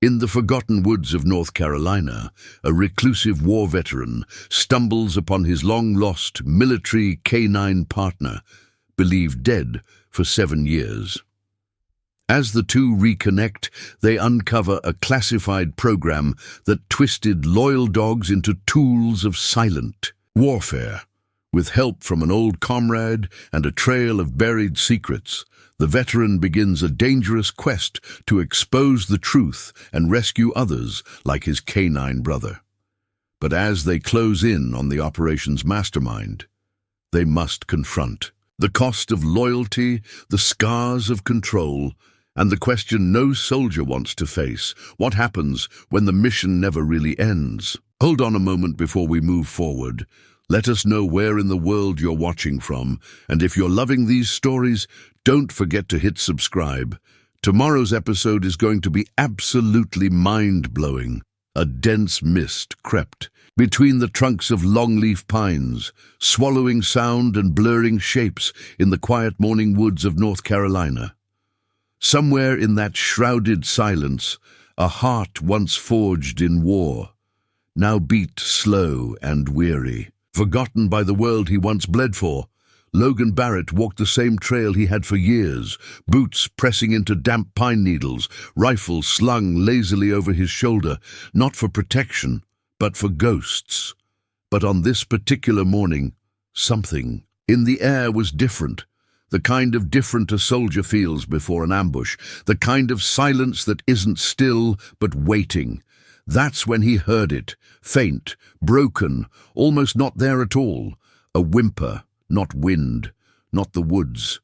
In the forgotten woods of North Carolina, a reclusive war veteran stumbles upon his long-lost military canine partner, believed dead for 7 years. As the two reconnect, they uncover a classified program that twisted loyal dogs into tools of silent warfare. With help from an old comrade and a trail of buried secrets, the veteran begins a dangerous quest to expose the truth and rescue others like his canine brother. But as they close in on the operation's mastermind, they must confront the cost of loyalty, the scars of control, and the question no soldier wants to face: what happens when the mission never really ends? Hold on a moment before we move forward. Let us know where in the world you're watching from, and if you're loving these stories, don't forget to hit subscribe. Tomorrow's episode is going to be absolutely mind-blowing. A dense mist crept between the trunks of longleaf pines, swallowing sound and blurring shapes in the quiet morning woods of North Carolina. Somewhere in that shrouded silence, a heart once forged in war, now beat slow and weary. Forgotten by the world he once bled for, Logan Barrett walked the same trail he had for years, boots pressing into damp pine needles, rifle slung lazily over his shoulder, not for protection, but for ghosts. But on this particular morning, something in the air was different. The kind of different a soldier feels before an ambush, the kind of silence that isn't still but waiting. That's when he heard it, faint, broken, almost not there at all. A whimper, not wind, not the woods.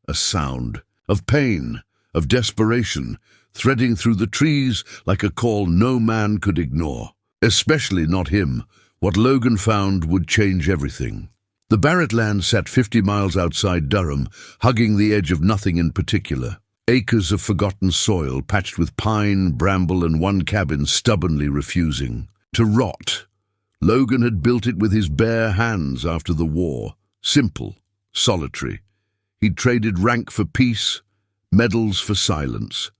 A sound of pain, of desperation, threading through the trees like a call no man could ignore. Especially not him. What Logan found would change everything. The Barrett land sat 50 miles outside Durham, hugging the edge of nothing in particular. Acres of forgotten soil patched with pine, bramble, and one cabin stubbornly refusing to rot. Logan had built it with his bare hands after the war. Simple, solitary. He'd traded rank for peace, medals for silence.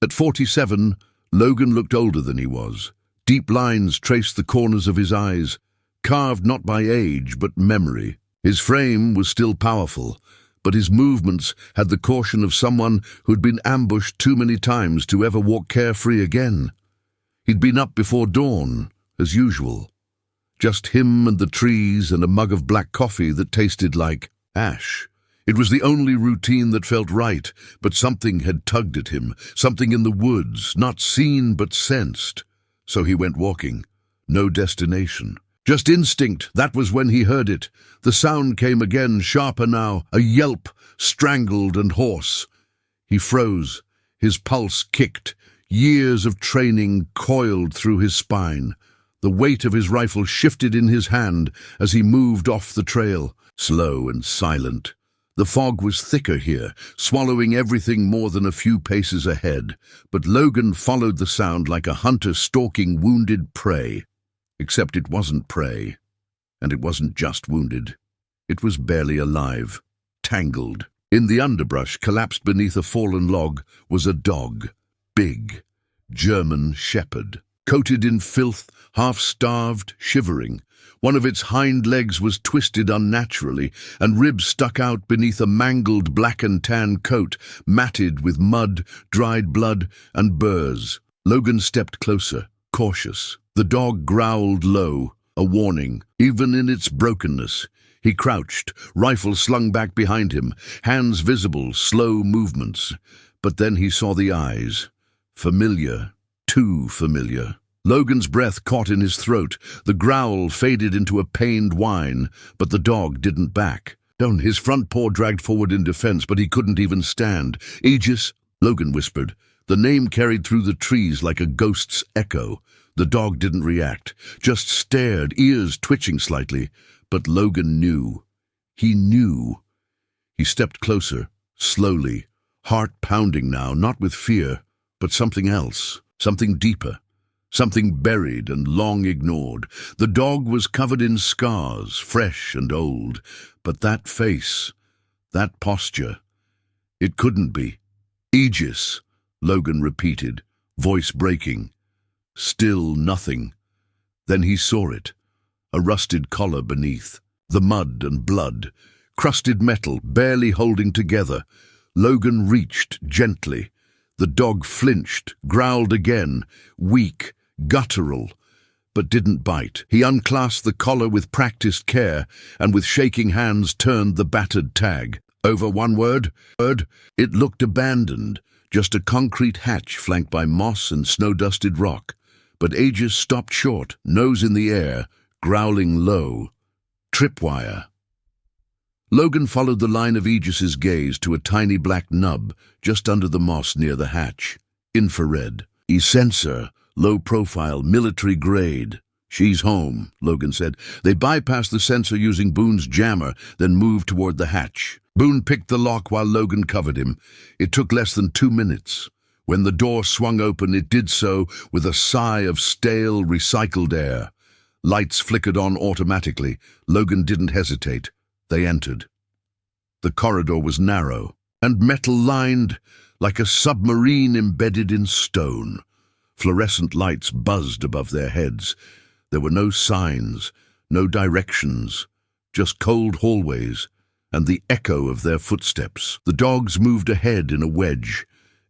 At 47, Logan looked older than he was. Deep lines traced the corners of his eyes, carved not by age but memory. His frame was still powerful, but his movements had the caution of someone who'd been ambushed too many times to ever walk carefree again. He'd been up before dawn, as usual. Just him and the trees and a mug of black coffee that tasted like ash. It was the only routine that felt right, but something had tugged at him, something in the woods, not seen but sensed. So he went walking. No destination. Just instinct. That was when he heard it. The sound came again, sharper now, a yelp, strangled and hoarse. He froze. His pulse kicked. Years of training coiled through his spine. The weight of his rifle shifted in his hand as he moved off the trail, slow and silent. The fog was thicker here, swallowing everything more than a few paces ahead, but Logan followed the sound like a hunter stalking wounded prey. Except it wasn't prey, and it wasn't just wounded. It was barely alive, tangled. In the underbrush, collapsed beneath a fallen log, was a dog, big, German shepherd, coated in filth, half-starved, shivering. One of its hind legs was twisted unnaturally, and ribs stuck out beneath a mangled black and tan coat, matted with mud, dried blood, and burrs. Logan stepped closer, cautious. The dog growled low, a warning, even in its brokenness. He crouched, rifle slung back behind him, hands visible, slow movements. But then he saw the eyes. Familiar, too familiar. Logan's breath caught in his throat. The growl faded into a pained whine, but the dog didn't back. Down, his front paw dragged forward in defense, but he couldn't even stand. "Aegis," Logan whispered. The name carried through the trees like a ghost's echo. The dog didn't react, just stared, ears twitching slightly. But Logan knew. He knew. He stepped closer, slowly, heart pounding now, not with fear, but something else, something deeper, something buried and long ignored. The dog was covered in scars, fresh and old, but that face, that posture, it couldn't be. "Aegis," Logan repeated, voice breaking. Still nothing. Then he saw it, a rusted collar beneath, the mud and blood, crusted metal barely holding together. Logan reached gently. The dog flinched, growled again, weak, guttural, but didn't bite. He unclasped the collar with practiced care and with shaking hands turned the battered tag. Over one word. It looked abandoned, just a concrete hatch flanked by moss and snow-dusted rock. But Aegis stopped short, nose in the air, growling low. Tripwire. Logan followed the line of Aegis's gaze to a tiny black nub just under the moss near the hatch. Infrared. E-sensor. Low profile, military grade. She's home, Logan said. They bypassed the sensor using Boone's jammer, then moved toward the hatch. Boone picked the lock while Logan covered him. It took less than 2 minutes. When the door swung open, it did so with a sigh of stale, recycled air. Lights flickered on automatically. Logan didn't hesitate. They entered. The corridor was narrow and metal-lined, like a submarine embedded in stone. Fluorescent lights buzzed above their heads. There were no signs, no directions, just cold hallways and the echo of their footsteps. The dogs moved ahead in a wedge,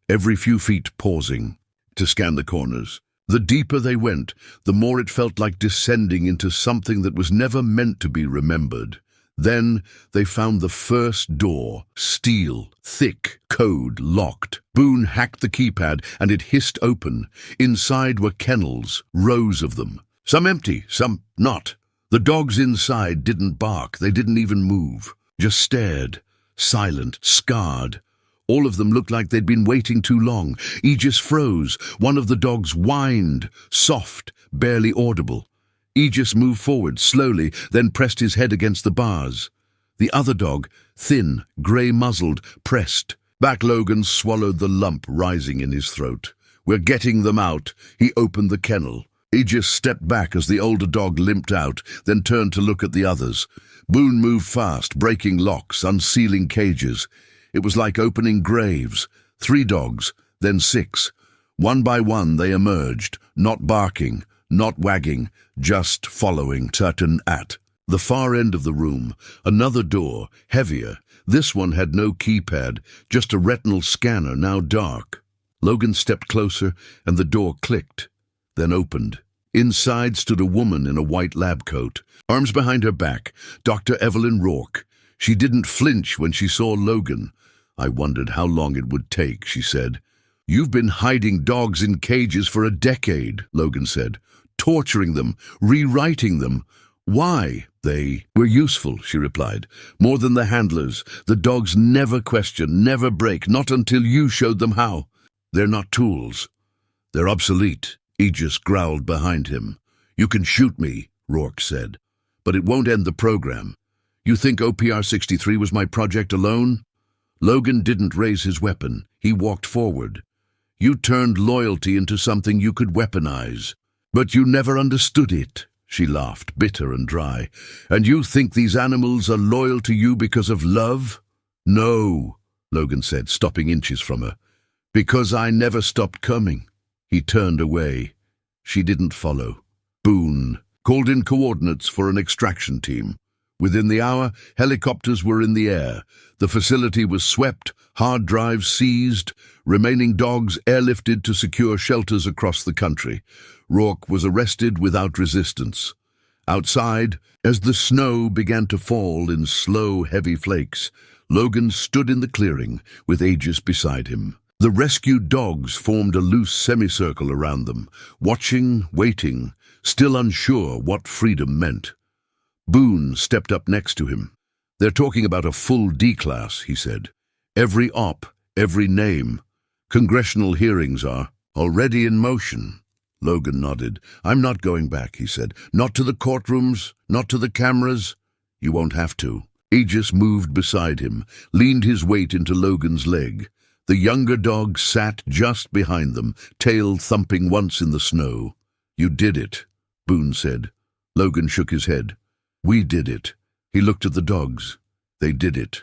every few feet pausing to scan the corners. The deeper they went, the more it felt like descending into something that was never meant to be remembered. Then they found the first door, steel, thick, code locked. Boone hacked the keypad and it hissed open. Inside were kennels, rows of them. Some empty, some not. The dogs inside didn't bark, they didn't even move. Just stared, silent, scarred. All of them looked like they'd been waiting too long. Aegis froze. One of the dogs whined, soft, barely audible. Aegis moved forward slowly, then pressed his head against the bars. The other dog, thin, grey-muzzled, pressed. Back. Logan swallowed the lump rising in his throat. We're getting them out. He opened the kennel. Aegis stepped back as the older dog limped out, then turned to look at the others. Boone moved fast, breaking locks, unsealing cages. It was like opening graves. 3 dogs, then 6. One by one they emerged, not barking, not wagging, just following Turton at. The far end of the room, another door, heavier. This one had no keypad, just a retinal scanner, now dark. Logan stepped closer and the door clicked, then opened. Inside stood a woman in a white lab coat, arms behind her back, Dr. Evelyn Rourke. She didn't flinch when she saw Logan. I wondered how long it would take, she said. You've been hiding dogs in cages for a decade, Logan said. Torturing them, rewriting them. Why? They were useful, she replied. More than the handlers. The dogs never question, never break, not until you showed them how. They're not tools. They're obsolete. Aegis growled behind him. You can shoot me, Rourke said, but it won't end the program. You think OPR-63 was my project alone? Logan didn't raise his weapon. He walked forward. You turned loyalty into something you could weaponize. But you never understood it, she laughed, bitter and dry. And you think these animals are loyal to you because of love? No, Logan said, stopping inches from her. Because I never stopped coming. He turned away. She didn't follow. Boone called in coordinates for an extraction team. Within the hour, helicopters were in the air. The facility was swept, hard drives seized, remaining dogs airlifted to secure shelters across the country. Rourke was arrested without resistance. Outside, as the snow began to fall in slow, heavy flakes, Logan stood in the clearing with Aegis beside him. The rescued dogs formed a loose semicircle around them, watching, waiting, still unsure what freedom meant. Boone stepped up next to him. They're talking about a full D-class, he said. Every op, every name. Congressional hearings are already in motion. Logan nodded. I'm not going back, he said. Not to the courtrooms, not to the cameras. You won't have to. Aegis moved beside him, leaned his weight into Logan's leg. The younger dog sat just behind them, tail thumping once in the snow. You did it, Boone said. Logan shook his head. We did it. He looked at the dogs. They did it.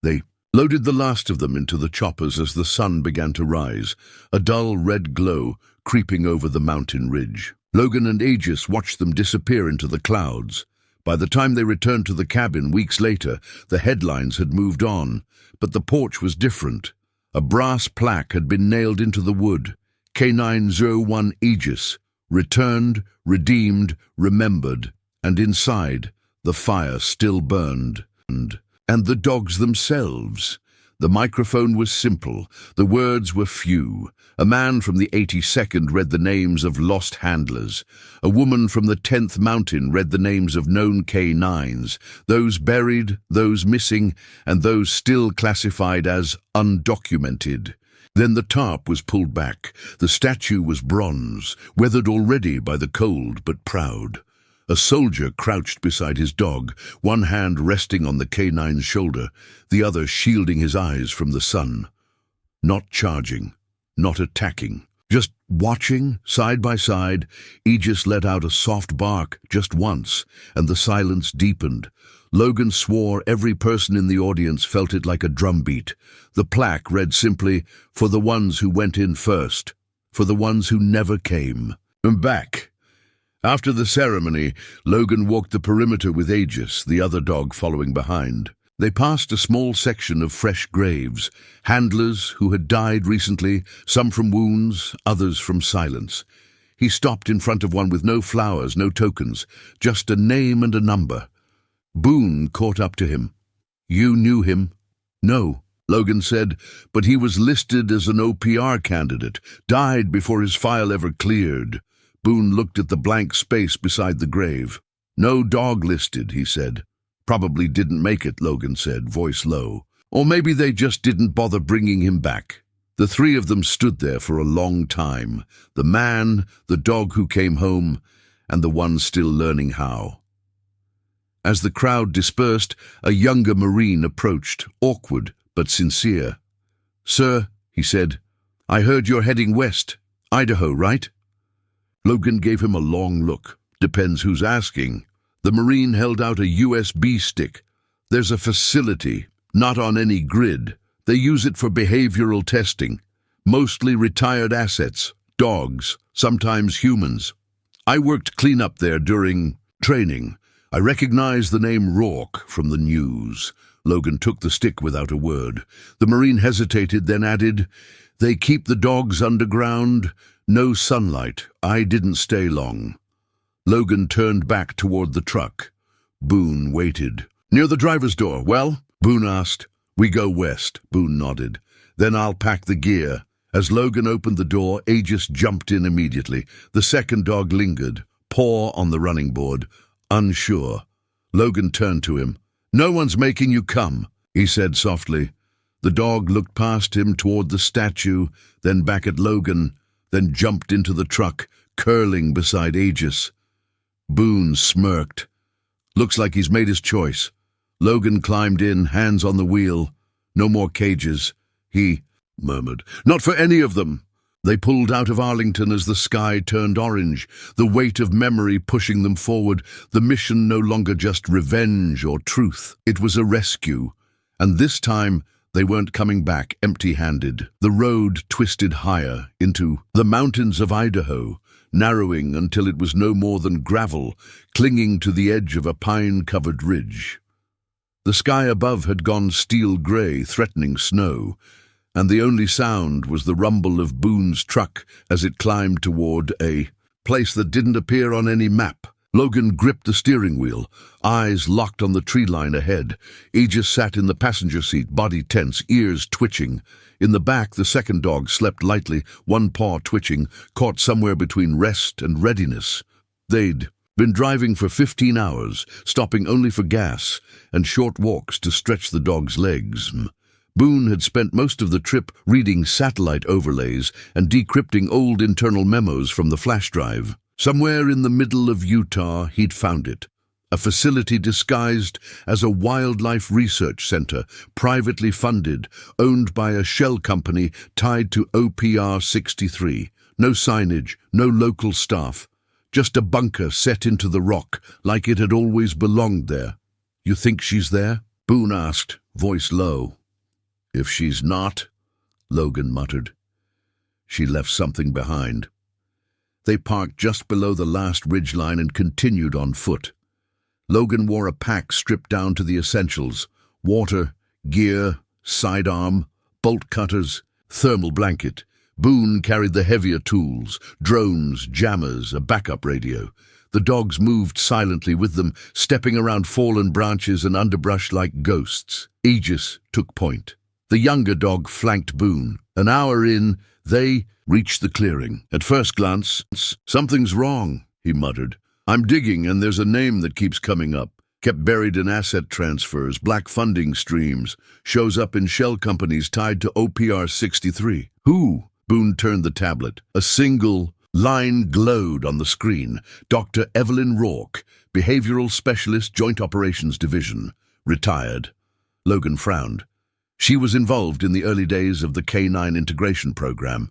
They loaded the last of them into the choppers as the sun began to rise. A dull red glow, creeping over the mountain ridge. Logan and Aegis watched them disappear into the clouds. By the time they returned to the cabin weeks later, the headlines had moved on, but the porch was different. A brass plaque had been nailed into the wood. K901 Aegis, returned, redeemed, remembered, and inside, the fire still burned. And the dogs themselves. The microphone was simple, the words were few. A man from the 82nd read the names of lost handlers. A woman from the 10th mountain read the names of known K9s, those buried, those missing, and those still classified as undocumented. Then the tarp was pulled back. The statue was bronze, weathered already by the cold but proud. A soldier crouched beside his dog, one hand resting on the K9's shoulder, the other shielding his eyes from the sun. Not charging, not attacking, just watching, side by side. Aegis let out a soft bark just once, and the silence deepened. Logan swore every person in the audience felt it like a drumbeat. The plaque read simply, "For the ones who went in first, for the ones who never came." And back. After the ceremony, Logan walked the perimeter with Aegis, the other dog following behind. They passed a small section of fresh graves, handlers who had died recently, some from wounds, others from silence. He stopped in front of one with no flowers, no tokens, just a name and a number. Boone caught up to him. "You knew him?" "No," Logan said, "but he was listed as an OPR candidate, died before his file ever cleared." Boone looked at the blank space beside the grave. "No dog listed," he said. "Probably didn't make it," Logan said, voice low. "Or maybe they just didn't bother bringing him back." The three of them stood there for a long time. The man, the dog who came home, and the one still learning how. As the crowd dispersed, a younger Marine approached, awkward but sincere. "Sir," he said, "I heard you're heading west. Idaho, right?" Logan gave him a long look. "Depends who's asking." The Marine held out a USB stick. "There's a facility, not on any grid. They use it for behavioral testing. Mostly retired assets, dogs, sometimes humans. I worked cleanup there during training. I recognize the name Rourke from the news." Logan took the stick without a word. The Marine hesitated, then added, "They keep the dogs underground. No sunlight. I didn't stay long." Logan turned back toward the truck. Boone waited. "Near the driver's door, well?" Boone asked. "We go west," Boone nodded. "Then I'll pack the gear." As Logan opened the door, Aegis jumped in immediately. The second dog lingered, paw on the running board, unsure. Logan turned to him. "No one's making you come," he said softly. The dog looked past him toward the statue, then back at Logan, then jumped into the truck, curling beside Aegis. Boone smirked. "Looks like he's made his choice." Logan climbed in, hands on the wheel. "No more cages," he murmured. "Not for any of them." They pulled out of Arlington as the sky turned orange, the weight of memory pushing them forward, the mission no longer just revenge or truth. It was a rescue, and this time they weren't coming back empty-handed. The road twisted higher into the mountains of Idaho, narrowing until it was no more than gravel, clinging to the edge of a pine-covered ridge. The sky above had gone steel gray, threatening snow, and the only sound was the rumble of Boone's truck as it climbed toward a place that didn't appear on any map. Logan gripped the steering wheel, eyes locked on the tree line ahead. Aegis sat in the passenger seat, body tense, ears twitching. In the back, the second dog slept lightly, one paw twitching, caught somewhere between rest and readiness. They'd been driving for 15 hours, stopping only for gas and short walks to stretch the dog's legs. Boone had spent most of the trip reading satellite overlays and decrypting old internal memos from the flash drive. Somewhere in the middle of Utah, he'd found it. A facility disguised as a wildlife research center, privately funded, owned by a shell company tied to OPR 63. No signage, no local staff. Just a bunker set into the rock, like it had always belonged there. "You think she's there?" Boone asked, voice low. "If she's not," Logan muttered, "she left something behind." They parked just below the last ridgeline and continued on foot. Logan wore a pack stripped down to the essentials: water, gear, sidearm, bolt cutters, thermal blanket. Boone carried the heavier tools: drones, jammers, a backup radio. The dogs moved silently with them, stepping around fallen branches and underbrush like ghosts. Aegis took point. The younger dog flanked Boone. An hour in, they reached the clearing. At first glance, "Something's wrong," he muttered. "I'm digging and there's a name that keeps coming up. Kept buried in asset transfers, black funding streams. Shows up in shell companies tied to OPR 63. Who?" Boone turned the tablet. A single line glowed on the screen. Dr. Evelyn Rourke, Behavioral Specialist, Joint Operations Division. Retired. Logan frowned. She was involved in the early days of the canine integration program.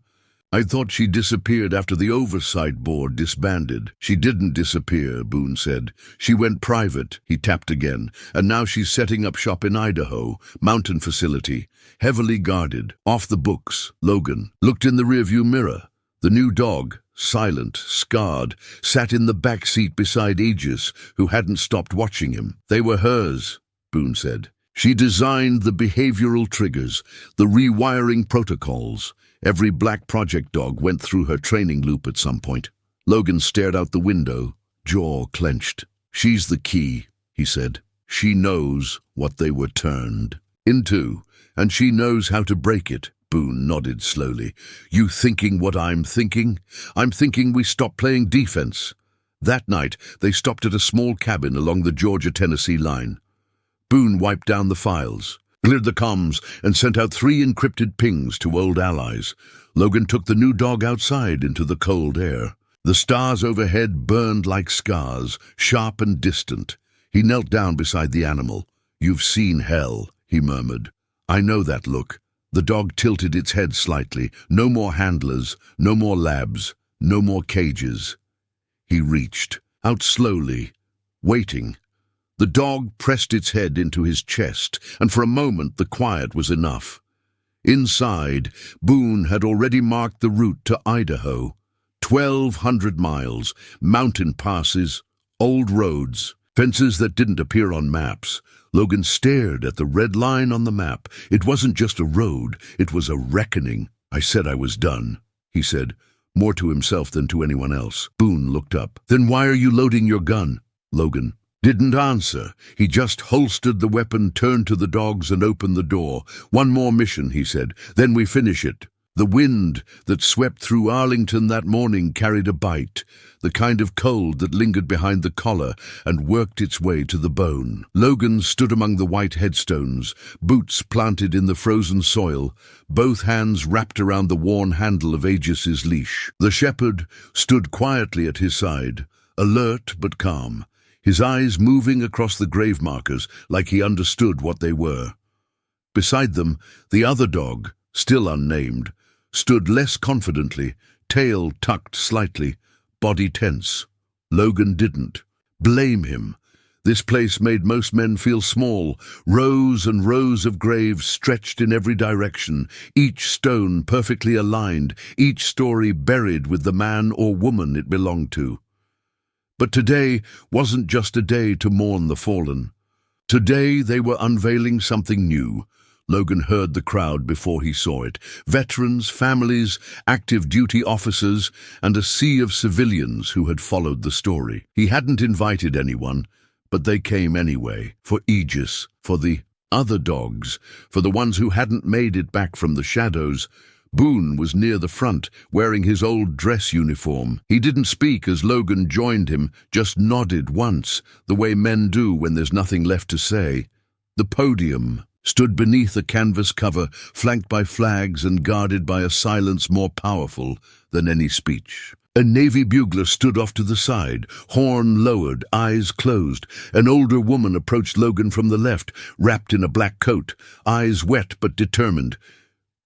"I thought she disappeared after the oversight board disbanded." "She didn't disappear," Boone said. "She went private." He tapped again. "And now she's setting up shop in Idaho, mountain facility, heavily guarded, off the books." Logan looked in the rearview mirror. The new dog, silent, scarred, sat in the back seat beside Aegis, who hadn't stopped watching him. "They were hers," Boone said. "She designed the behavioral triggers, the rewiring protocols. Every Black Project dog went through her training loop at some point." Logan stared out the window, jaw clenched. "She's the key," he said. "She knows what they were turned into, and she knows how to break it." Boone nodded slowly. "You thinking what I'm thinking? I'm thinking we stop playing defense." That night, they stopped at a small cabin along the Georgia-Tennessee line. Boone wiped down the files, cleared the comms, and sent out 3 encrypted pings to old allies. Logan took the new dog outside into the cold air. The stars overhead burned like scars, sharp and distant. He knelt down beside the animal. "You've seen hell," he murmured. "I know that look." The dog tilted its head slightly. No more handlers, no more labs, no more cages. He reached out slowly, waiting. The dog pressed its head into his chest, and for a moment the quiet was enough. Inside, Boone had already marked the route to Idaho. 1,200 miles, mountain passes, old roads, fences that didn't appear on maps. Logan stared at the red line on the map. It wasn't just a road, it was a reckoning. "I said I was done," he said, more to himself than to anyone else. Boone looked up. "Then why are you loading your gun?" Logan didn't answer. He just holstered the weapon, turned to the dogs, and opened the door. "One more mission," he said, "then we finish it." The wind that swept through Arlington that morning carried a bite, the kind of cold that lingered behind the collar and worked its way to the bone. Logan stood among the white headstones, boots planted in the frozen soil, both hands wrapped around the worn handle of Aegis's leash. The shepherd stood quietly at his side, alert but calm, his eyes moving across the grave markers like he understood what they were. Beside them, the other dog, still unnamed, stood less confidently, tail tucked slightly, body tense. Logan didn't blame him. This place made most men feel small, rows and rows of graves stretched in every direction, each stone perfectly aligned, each story buried with the man or woman it belonged to. But today wasn't just a day to mourn the fallen. Today they were unveiling something new. Logan heard the crowd before he saw it. Veterans, families, active duty officers, and a sea of civilians who had followed the story. He hadn't invited anyone, but they came anyway, for Aegis, for the other dogs, for the ones who hadn't made it back from the shadows. Boone was near the front, wearing his old dress uniform. He didn't speak as Logan joined him, just nodded once, the way men do when there's nothing left to say. The podium stood beneath a canvas cover, flanked by flags and guarded by a silence more powerful than any speech. A Navy bugler stood off to the side, horn lowered, eyes closed. An older woman approached Logan from the left, wrapped in a black coat, eyes wet but determined.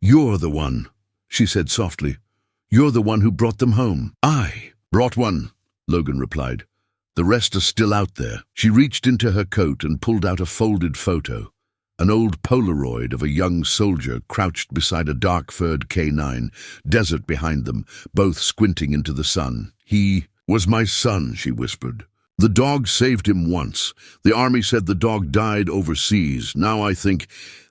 "You're the one," she said softly. "You're the one who brought them home." "I brought one," Logan replied. "The rest are still out there." She reached into her coat and pulled out a folded photo. An old Polaroid of a young soldier crouched beside a dark-furred canine, desert behind them, both squinting into the sun. He was my son, she whispered. The dog saved him once. The army said the dog died overseas. Now I think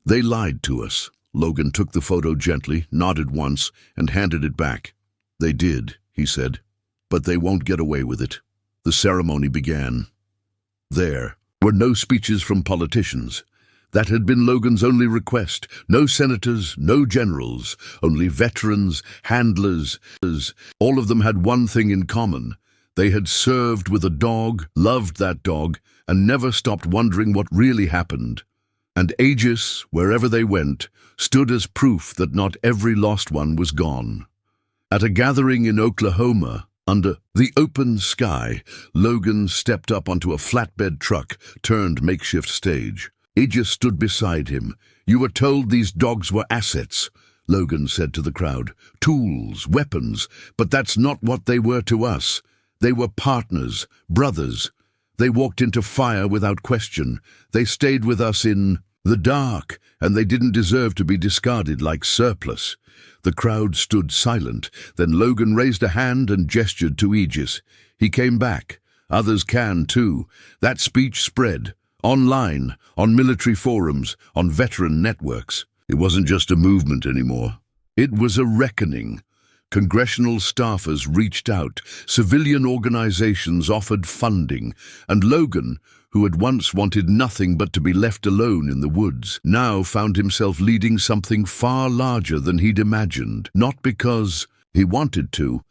they lied to us. Logan took the photo gently, nodded once, and handed it back. They did, he said, but they won't get away with it. The ceremony began. There were no speeches from politicians. That had been Logan's only request. No senators, no generals, only veterans, handlers. All of them had one thing in common. They had served with a dog, loved that dog, and never stopped wondering what really happened. And Aegis, wherever they went, stood as proof that not every lost one was gone. At a gathering in Oklahoma, under the open sky, Logan stepped up onto a flatbed truck, turned makeshift stage. Aegis stood beside him. You were told these dogs were assets, Logan said to the crowd. Tools, weapons, but that's not what they were to us. They were partners, brothers. They walked into fire without question. They stayed with us in the dark, and they didn't deserve to be discarded like surplus. The crowd stood silent. Then Logan raised a hand and gestured to Aegis. He came back. Others can too. That speech spread. Online, on military forums, on veteran networks. It wasn't just a movement anymore. It was a reckoning. Congressional staffers reached out, civilian organizations offered funding, and Logan, who had once wanted nothing but to be left alone in the woods, now found himself leading something far larger than he'd imagined, not because he wanted to,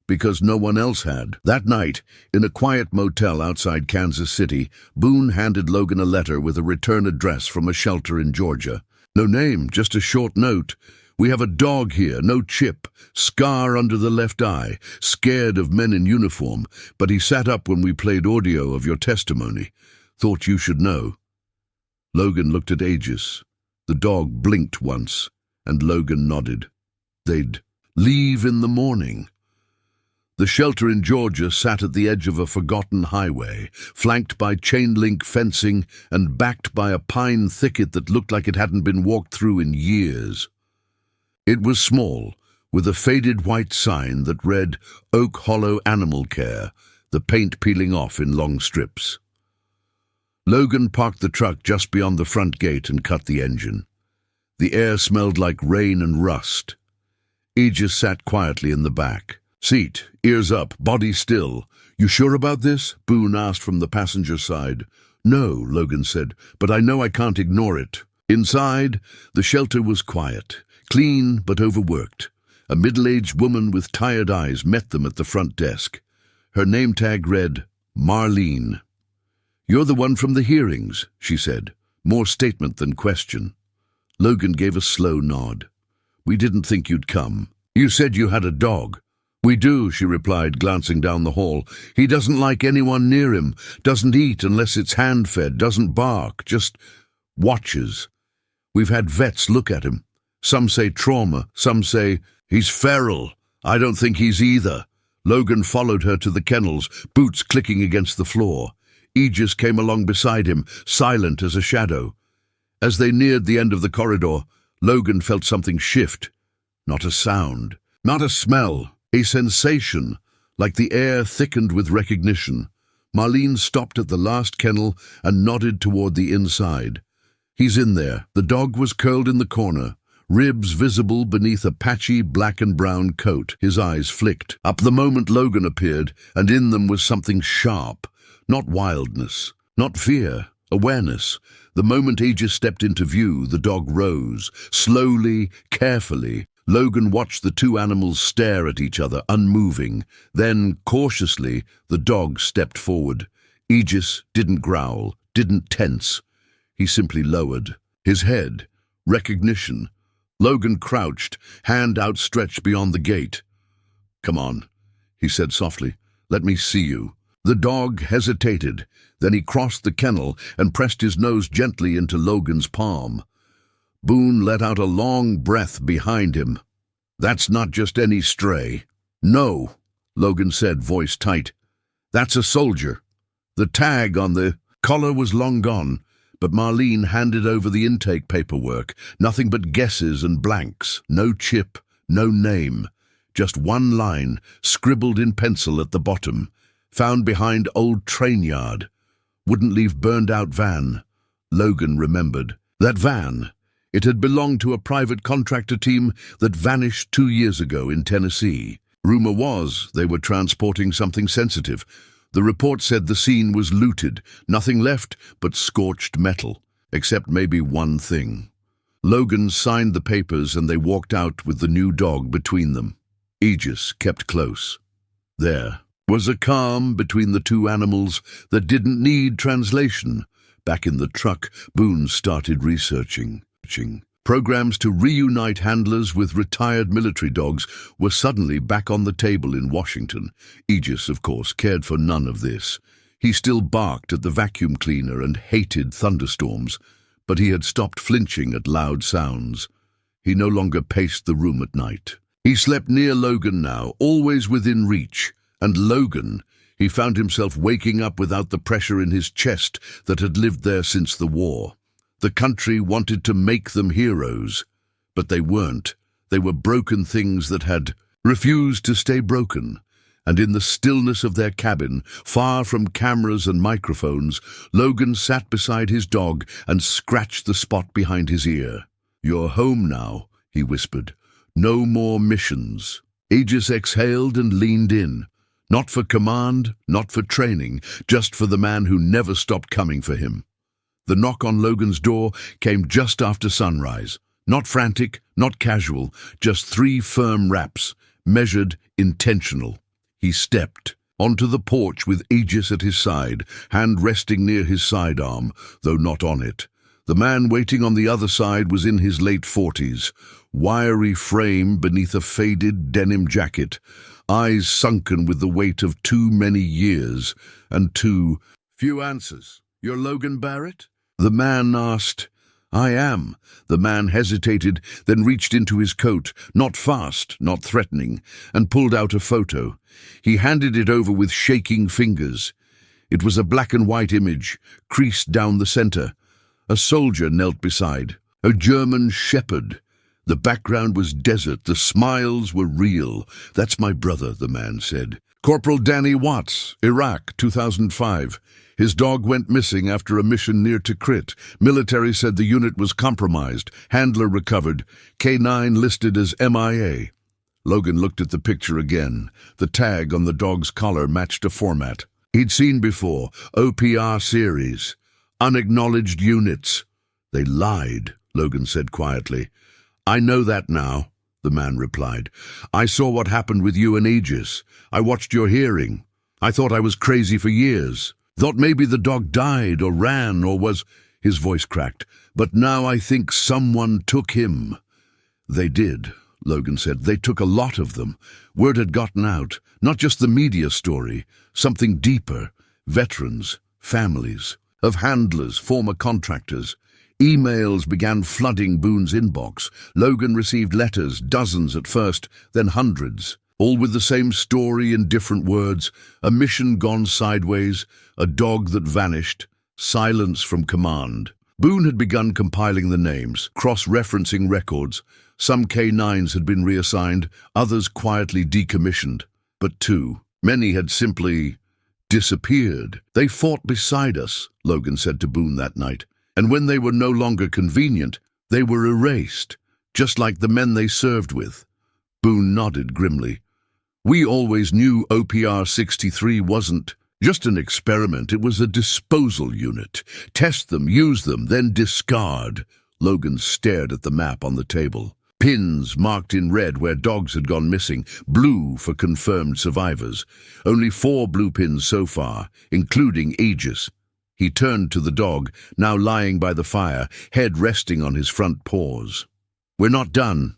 because no one else had. That night, in a quiet motel outside Kansas City, Boone handed Logan a letter with a return address from a shelter in Georgia. No name, just a short note. We have a dog here, no chip, scar under the left eye, scared of men in uniform, but he sat up when we played audio of your testimony. Thought you should know. Logan looked at Aegis. The dog blinked once, and Logan nodded. They'd leave in the morning. The shelter in Georgia sat at the edge of a forgotten highway, flanked by chain-link fencing and backed by a pine thicket that looked like it hadn't been walked through in years. It was small, with a faded white sign that read Oak Hollow Animal Care, the paint peeling off in long strips. Logan parked the truck just beyond the front gate and cut the engine. The air smelled like rain and rust. Aegis sat quietly in the back. Seat, ears up, body still. You sure about this? Boone asked from the passenger side. No, Logan said, but I know I can't ignore it. Inside, the shelter was quiet. Clean but overworked. A middle-aged woman with tired eyes met them at the front desk. Her name tag read, Marlene. You're the one from the hearings, she said, more statement than question. Logan gave a slow nod. We didn't think you'd come. You said you had a dog. We do, she replied, glancing down the hall. He doesn't like anyone near him, doesn't eat unless it's hand-fed, doesn't bark, just watches. We've had vets look at him. Some say trauma, some say, he's feral. I don't think he's either. Logan followed her to the kennels, boots clicking against the floor. Aegis came along beside him, silent as a shadow. As they neared the end of the corridor, Logan felt something shift. Not a sound, not a smell, a sensation, like the air thickened with recognition. Marlene stopped at the last kennel and nodded toward the inside. He's in there. The dog was curled in the corner, ribs visible beneath a patchy black and brown coat. His eyes flicked. Up the moment Logan appeared, and in them was something sharp. Not wildness, not fear, awareness. The moment Aegis stepped into view, the dog rose. Slowly, carefully, Logan watched the two animals stare at each other, unmoving. Then, cautiously, the dog stepped forward. Aegis didn't growl, didn't tense. He simply lowered. His head, recognition. Logan crouched, hand outstretched beyond the gate. Come on, he said softly. Let me see you. The dog hesitated. Then he crossed the kennel and pressed his nose gently into Logan's palm. Boone let out a long breath behind him. That's not just any stray. No, Logan said, voice tight. That's a soldier. The tag on the collar was long gone, but Marlene handed over the intake paperwork. Nothing but guesses and blanks. No chip, no name. Just one line, scribbled in pencil at the bottom. Found behind old train yard. Wouldn't leave burned-out van. Logan remembered. That van. It had belonged to a private contractor team that vanished 2 years ago in Tennessee. Rumor was they were transporting something sensitive. The report said the scene was looted, nothing left but scorched metal, except maybe one thing. Logan signed the papers and they walked out with the new dog between them. Aegis kept close. There was a calm between the two animals that didn't need translation. Back in the truck, Boone started researching. Programs to reunite handlers with retired military dogs were suddenly back on the table in Washington. Aegis, of course, cared for none of this. He still barked at the vacuum cleaner and hated thunderstorms, but he had stopped flinching at loud sounds. He no longer paced the room at night. He slept near Logan now, always within reach, and Logan, he found himself waking up without the pressure in his chest that had lived there since the war. The country wanted to make them heroes, but they weren't. They were broken things that had refused to stay broken. And in the stillness of their cabin, far from cameras and microphones, Logan sat beside his dog and scratched the spot behind his ear. "You're home now," he whispered. "No more missions." Aegis exhaled and leaned in. Not for command, not for training, just for the man who never stopped coming for him. The knock on Logan's door came just after sunrise. Not frantic, not casual, just 3 firm raps, measured, intentional. He stepped onto the porch with Aegis at his side, hand resting near his sidearm, though not on it. The man waiting on the other side was in his late 40s, wiry frame beneath a faded denim jacket, eyes sunken with the weight of too many years, and too few answers. "You're Logan Barrett?" The man asked. "I am." The man hesitated, then reached into his coat, not fast, not threatening, and pulled out a photo. He handed it over with shaking fingers. It was a black and white image, creased down the center. A soldier knelt beside, a German shepherd. The background was desert, the smiles were real. "That's my brother," the man said. "Corporal Danny Watts, Iraq, 2005. His dog went missing after a mission near Tikrit. Military said the unit was compromised. Handler recovered. Canine listed as MIA. Logan looked at the picture again. The tag on the dog's collar matched a format he'd seen before. OPR series. Unacknowledged units. "They lied," Logan said quietly. "I know that now," the man replied. "I saw what happened with you and Aegis. I watched your hearing. I thought I was crazy for years. Thought maybe the dog died or ran or was—" His voice cracked. "But now I think someone took him." "They did," Logan said. "They took a lot of them. Word had gotten out. Not just the media story. Something deeper. Veterans, families, of handlers, former contractors. Emails began flooding Boone's inbox. Logan received letters, dozens at first, then hundreds. All with the same story in different words. A mission gone sideways, a dog that vanished, silence from command. Boone had begun compiling the names, cross-referencing records. Some K9s had been reassigned, others quietly decommissioned. But many had simply disappeared. "They fought beside us," Logan said to Boone that night. "And when they were no longer convenient, they were erased, just like the men they served with." Boone nodded grimly. "We always knew OPR 63 wasn't just an experiment. It was a disposal unit. Test them, use them, then discard." Logan stared at the map on the table. Pins marked in red where dogs had gone missing, blue for confirmed survivors. Only 4 blue pins so far, including Aegis. He turned to the dog, now lying by the fire, head resting on his front paws. "We're not done."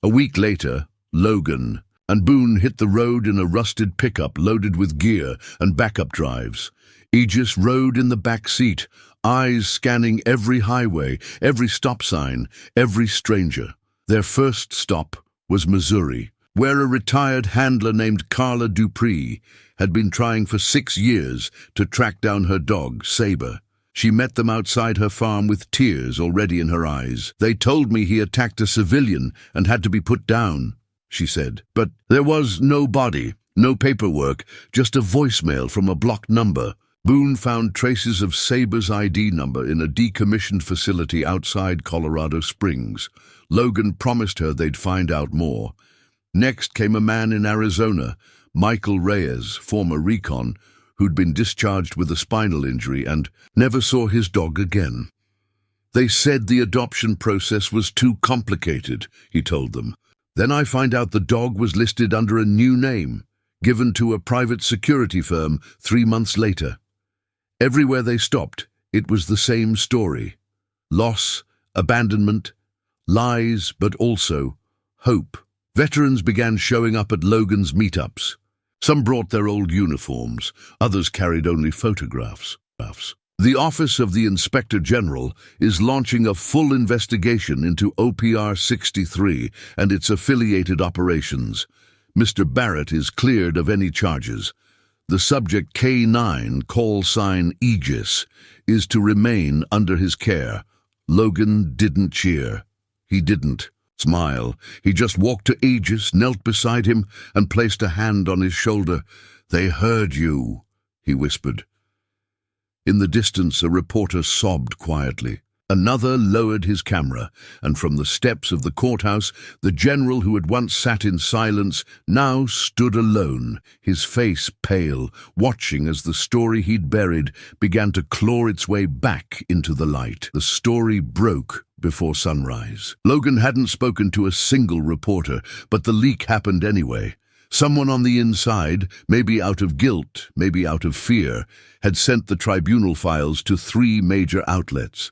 A week later, Logan and Boone hit the road in a rusted pickup loaded with gear and backup drives. Aegis rode in the back seat, eyes scanning every highway, every stop sign, every stranger. Their first stop was Missouri, where a retired handler named Carla Dupree had been trying for 6 years to track down her dog, Saber. She met them outside her farm with tears already in her eyes. "They told me he attacked a civilian and had to be put down." she said. But there was no body, no paperwork, just a voicemail from a blocked number. Boone found traces of Saber's ID number in a decommissioned facility outside Colorado Springs. Logan promised her they'd find out more. Next came a man in Arizona, Michael Reyes, former recon, who'd been discharged with a spinal injury and never saw his dog again. They said the adoption process was too complicated, he told them. Then I find out the dog was listed under a new name, given to a private security firm 3 months later. Everywhere they stopped, it was the same story. Loss, abandonment, lies, but also hope. Veterans began showing up at Logan's meetups. Some brought their old uniforms, others carried only photographs. The Office of the Inspector General is launching a full investigation into OPR 63 and its affiliated operations. Mr. Barrett is cleared of any charges. The subject K9, call sign Aegis, is to remain under his care. Logan didn't cheer. He didn't smile. He just walked to Aegis, knelt beside him, and placed a hand on his shoulder. "They heard you," he whispered. In the distance, a reporter sobbed quietly. Another lowered his camera, and from the steps of the courthouse, the general who had once sat in silence now stood alone, his face pale, watching as the story he'd buried began to claw its way back into the light. The story broke before sunrise. Logan hadn't spoken to a single reporter, but the leak happened anyway. Someone on the inside, maybe out of guilt, maybe out of fear, had sent the tribunal files to 3 major outlets.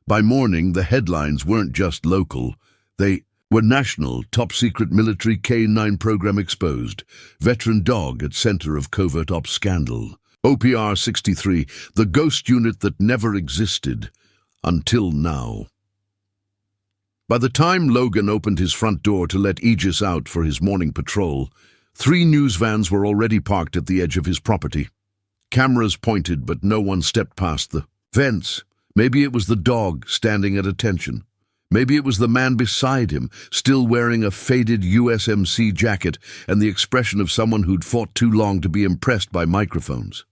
By morning, the headlines weren't just local. They were national. Top-secret military K9 program exposed. Veteran dog at center of covert ops scandal. OPR 63, the ghost unit that never existed. Until now. By the time Logan opened his front door to let Aegis out for his morning patrol, 3 news vans were already parked at the edge of his property. Cameras pointed, but no one stepped past the fence. Maybe it was the dog standing at attention. Maybe it was the man beside him, still wearing a faded USMC jacket and the expression of someone who'd fought too long to be impressed by microphones.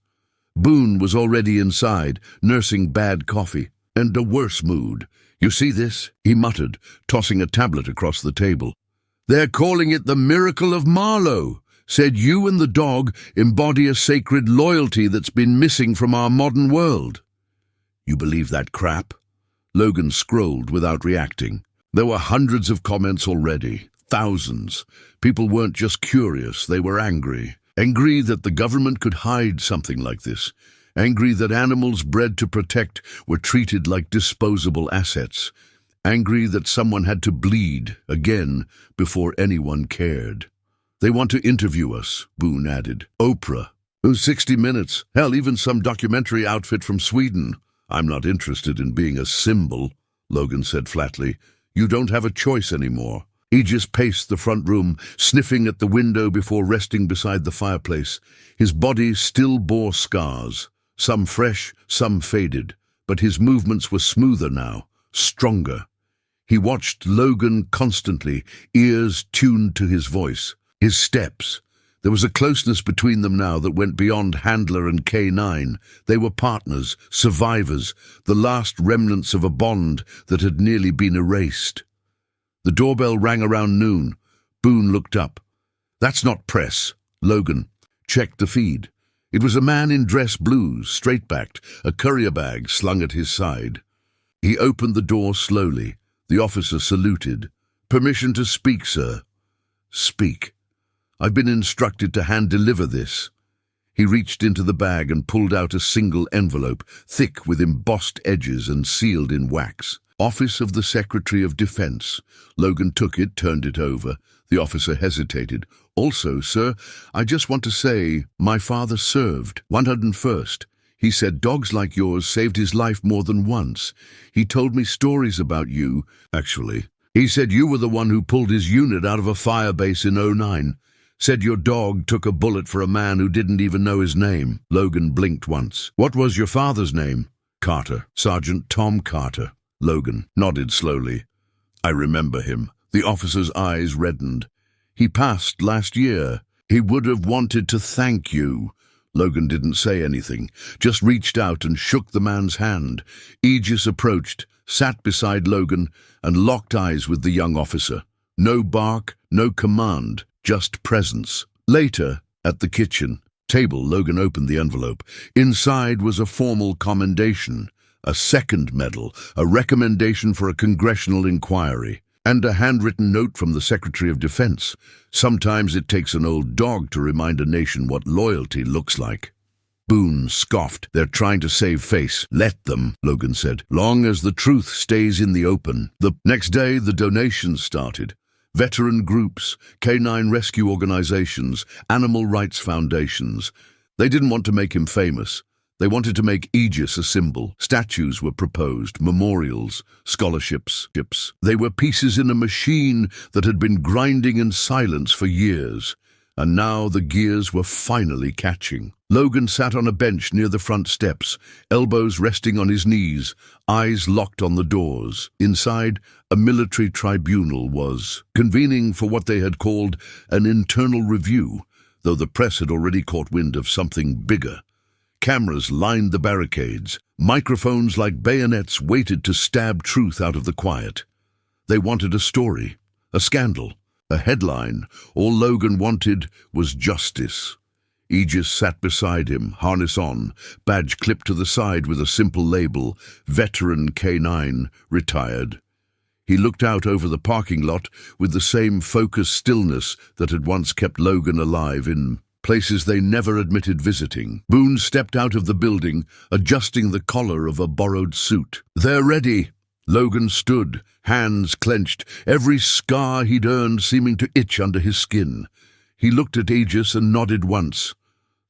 Boone was already inside, nursing bad coffee, and a worse mood. "You see this?" he muttered, tossing a tablet across the table. "They're calling it the miracle of Marlowe. Said you and the dog embody a sacred loyalty that's been missing from our modern world." "You believe that crap?" Logan scrolled without reacting. There were hundreds of comments already, thousands. People weren't just curious, they were angry. Angry that the government could hide something like this. Angry that animals bred to protect were treated like disposable assets. Angry that someone had to bleed, again, before anyone cared. "They want to interview us," Boone added. "Oprah. 60 Minutes. Hell, even some documentary outfit from Sweden." "I'm not interested in being a symbol," Logan said flatly. "You don't have a choice anymore." Aegis paced the front room, sniffing at the window before resting beside the fireplace. His body still bore scars, some fresh, some faded, but his movements were smoother now, stronger. He watched Logan constantly, ears tuned to his voice, his steps. There was a closeness between them now that went beyond Handler and K9. They were partners, survivors, the last remnants of a bond that had nearly been erased. The doorbell rang around noon. Boone looked up. "That's not press." Logan checked the feed. It was a man in dress blues, straight-backed, a courier bag slung at his side. He opened the door slowly. The officer saluted. "Permission to speak, sir." "Speak." "I've been instructed to hand-deliver this." He reached into the bag and pulled out a single envelope, thick with embossed edges and sealed in wax. "Office of the Secretary of Defense." Logan took it, turned it over. The officer hesitated. "Also, sir, I just want to say my father served, 101st. He said dogs like yours saved his life more than once. He told me stories about you, actually. He said you were the one who pulled his unit out of a fire base in '09. Said your dog took a bullet for a man who didn't even know his name." Logan blinked once. "What was your father's name?" "Carter. Sergeant Tom Carter." Logan nodded slowly. "I remember him." The officer's eyes reddened. He passed last year. He would have wanted to thank you." Logan didn't say anything, just reached out and shook the man's hand. Aegis approached, sat beside Logan, and locked eyes with the young officer. No bark, no command, just presence. Later, at the kitchen table, Logan opened the envelope. Inside was a formal commendation, a second medal, a recommendation for a congressional inquiry, and a handwritten note from the Secretary of Defense. Sometimes it takes an old dog to remind a nation what loyalty looks like. Boone scoffed. "They're trying to save face. Let them," Logan said. "Long as the truth stays in the open." The next day, the donations started. Veteran groups, canine rescue organizations, animal rights foundations. They didn't want to make him famous. They wanted to make Aegis a symbol. Statues were proposed, memorials, scholarships. They were pieces in a machine that had been grinding in silence for years. And now the gears were finally catching. Logan sat on a bench near the front steps, elbows resting on his knees, eyes locked on the doors. Inside, a military tribunal was convening for what they had called an internal review, though the press had already caught wind of something bigger. Cameras lined the barricades. Microphones like bayonets waited to stab truth out of the quiet. They wanted a story, a scandal, a headline. All Logan wanted was justice. Aegis sat beside him, harness on, badge clipped to the side with a simple label, Veteran Canine, Retired. He looked out over the parking lot with the same focused stillness that had once kept Logan alive in places they never admitted visiting. Boone stepped out of the building, adjusting the collar of a borrowed suit. "They're ready." Logan stood, hands clenched, every scar he'd earned seeming to itch under his skin. He looked at Aegis and nodded once.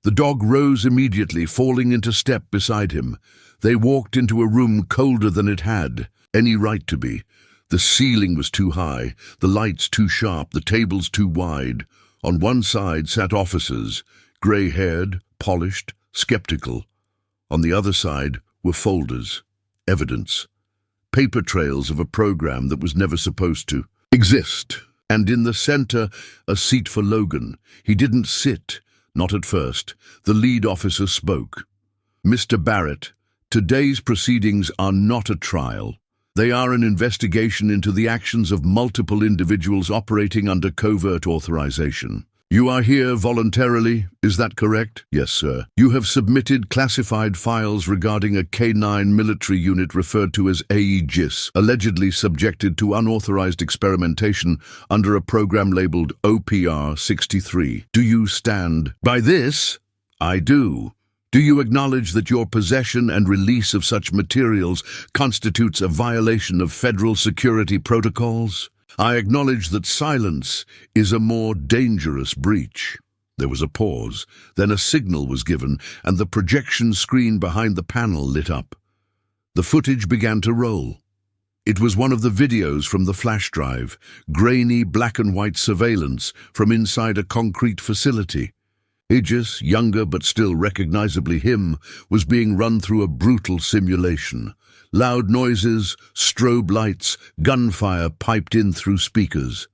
The dog rose immediately, falling into step beside him. They walked into a room colder than it had any right to be. The ceiling was too high, the lights too sharp, the tables too wide. On one side sat officers, grey-haired, polished, skeptical. On the other side were folders, evidence, paper trails of a program that was never supposed to exist. And in the center, a seat for Logan. He didn't sit, not at first. The lead officer spoke. "Mr. Barrett, today's proceedings are not a trial. They are an investigation into the actions of multiple individuals operating under covert authorization. You are here voluntarily, is that correct?" "Yes, sir." "You have submitted classified files regarding a canine military unit referred to as Aegis, allegedly subjected to unauthorized experimentation under a program labeled OPR-63. Do you stand by this?" "I do." "Do you acknowledge that your possession and release of such materials constitutes a violation of federal security protocols?" "I acknowledge that silence is a more dangerous breach." There was a pause, then a signal was given, and the projection screen behind the panel lit up. The footage began to roll. It was one of the videos from the flash drive, grainy black and white surveillance from inside a concrete facility. Aegis, younger but still recognizably him, was being run through a brutal simulation. Loud noises, strobe lights, gunfire piped in through speakers.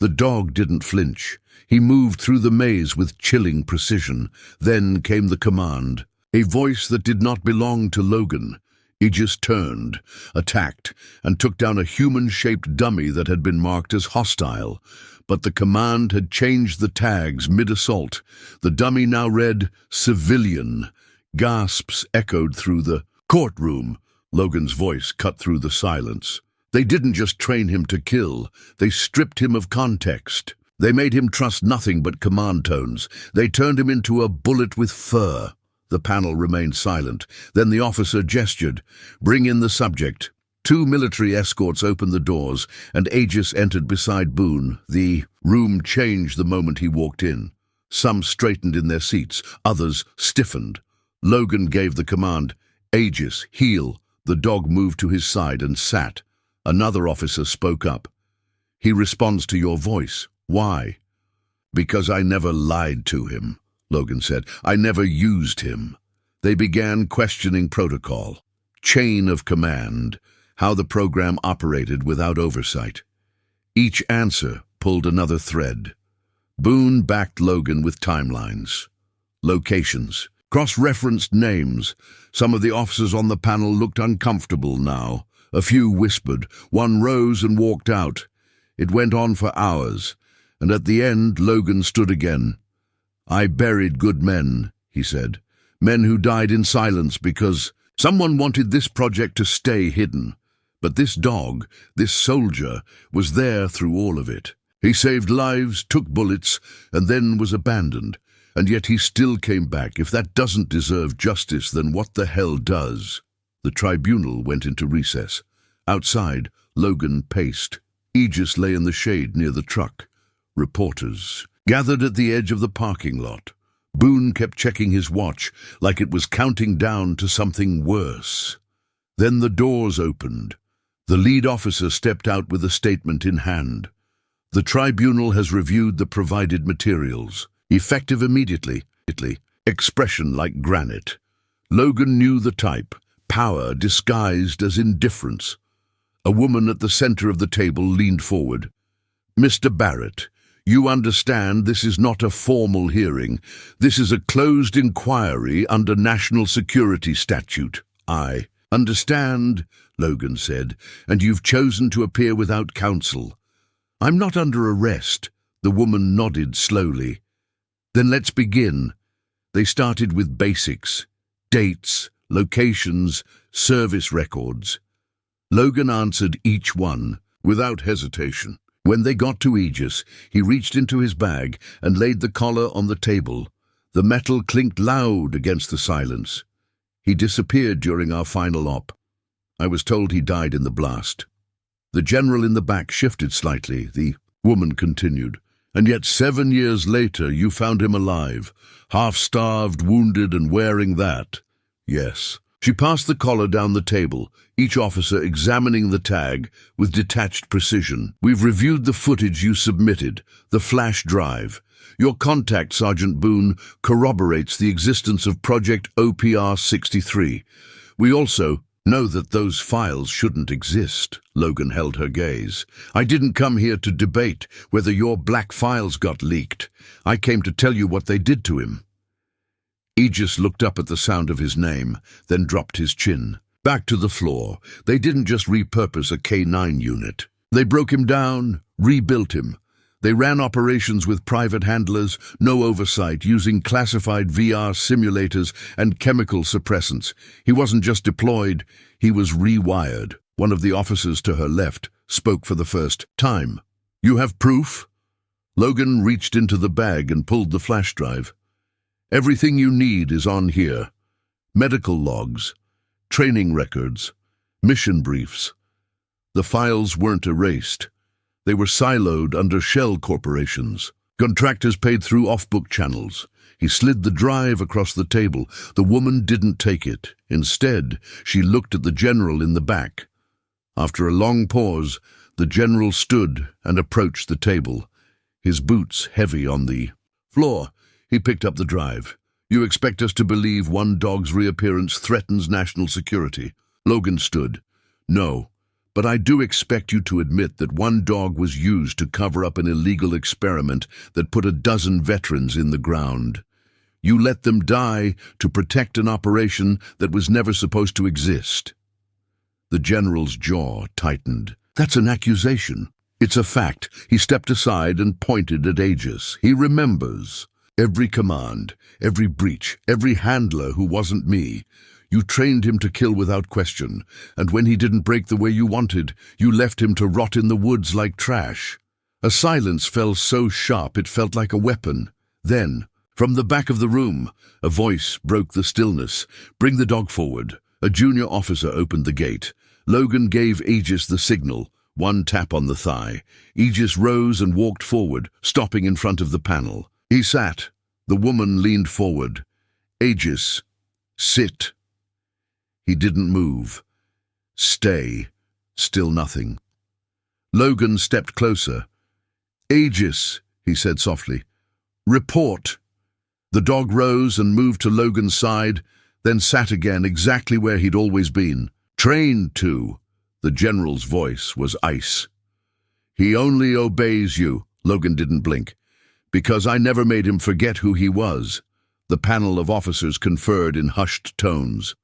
The dog didn't flinch. He moved through the maze with chilling precision. Then came the command, a voice that did not belong to Logan. Aegis turned, attacked, and took down a human-shaped dummy that had been marked as hostile. But the command had changed the tags mid-assault. The dummy now read, "Civilian." Gasps echoed through the courtroom. Logan's voice cut through the silence. They didn't just train him to kill. They stripped him of context. They made him trust nothing but command tones. They turned him into a bullet with fur. The panel remained silent. Then the officer gestured. "Bring in the subject." Two military escorts opened the doors, and Aegis entered beside Boone. The room changed the moment he walked in. Some straightened in their seats, others stiffened. Logan gave the command, "Aegis, heel." The dog moved to his side and sat. Another officer spoke up. "He responds to your voice. Why?" "Because I never lied to him," Logan said. "I never used him." They began questioning protocol, chain of command, how the program operated without oversight. Each answer pulled another thread. Boone backed Logan with timelines, locations, cross-referenced names. Some of the officers on the panel looked uncomfortable now. A few whispered. One rose and walked out. It went on for hours, and at the end Logan stood again. "I buried good men," he said. "Men who died in silence because someone wanted this project to stay hidden. But this dog, this soldier, was there through all of it. He saved lives, took bullets, and then was abandoned. And yet he still came back. If that doesn't deserve justice, then what the hell does?" The tribunal went into recess. Outside, Logan paced. Aegis lay in the shade near the truck. Reporters gathered at the edge of the parking lot. Boone kept checking his watch, like it was counting down to something worse. Then the doors opened. The lead officer stepped out with a statement in hand. "The tribunal has reviewed the provided materials. Effective immediately. Expression like granite." Logan knew the type. Power disguised as indifference. A woman at the center of the table leaned forward. "Mr. Barrett, you understand this is not a formal hearing. This is a closed inquiry under national security statute." "I understand," Logan said, "and you've chosen to appear without counsel." "I'm not under arrest," the woman nodded slowly. "Then let's begin." They started with basics: dates, locations, service records. Logan answered each one, without hesitation. When they got to Aegis, he reached into his bag and laid the collar on the table. The metal clinked loud against the silence. "He disappeared during our final op. I was told he died in the blast." The general in the back shifted slightly. The woman continued. "And yet 7 years later you found him alive, half-starved, wounded, and wearing that." "Yes." She passed the collar down the table, each officer examining the tag with detached precision. "We've reviewed the footage you submitted, the flash drive. Your contact, Sergeant Boone, corroborates the existence of Project OPR-63. We also know that those files shouldn't exist." Logan held her gaze. "I didn't come here to debate whether your black files got leaked. I came to tell you what they did to him." Aegis looked up at the sound of his name, then dropped his chin. Back to the floor. They didn't just repurpose a canine unit. They broke him down, rebuilt him. They ran operations with private handlers, no oversight, using classified VR simulators and chemical suppressants. He wasn't just deployed, he was rewired. One of the officers to her left spoke for the first time. "You have proof?" Logan reached into the bag and pulled the flash drive. "Everything you need is on here. Medical logs, training records, mission briefs." The files weren't erased. They were siloed under shell corporations. Contractors paid through off-book channels. He slid the drive across the table. The woman didn't take it. Instead, she looked at the general in the back. After a long pause, the general stood and approached the table, his boots heavy on the floor. He picked up the drive. "You expect us to believe one dog's reappearance threatens national security?" Logan stood. "No, but I do expect you to admit that one dog was used to cover up an illegal experiment that put a dozen veterans in the ground. You let them die to protect an operation that was never supposed to exist." The general's jaw tightened. "That's an accusation." "It's a fact." He stepped aside and pointed at Aegis. "He remembers. Every command, every breach, every handler who wasn't me. You trained him to kill without question, and when he didn't break the way you wanted, you left him to rot in the woods like trash." A silence fell so sharp it felt like a weapon. Then, from the back of the room, a voice broke the stillness. "Bring the dog forward." A junior officer opened the gate. Logan gave Aegis the signal, one tap on the thigh. Aegis rose and walked forward, stopping in front of the panel. He sat. The woman leaned forward. "Aegis, sit." He didn't move. "Stay." Still nothing. Logan stepped closer. "Aegis," he said softly. "Report." The dog rose and moved to Logan's side, then sat again exactly where he'd always been. "Trained to." The general's voice was ice. "He only obeys you." Logan didn't blink. Because I never made him forget who he was. The panel of officers conferred in hushed tones.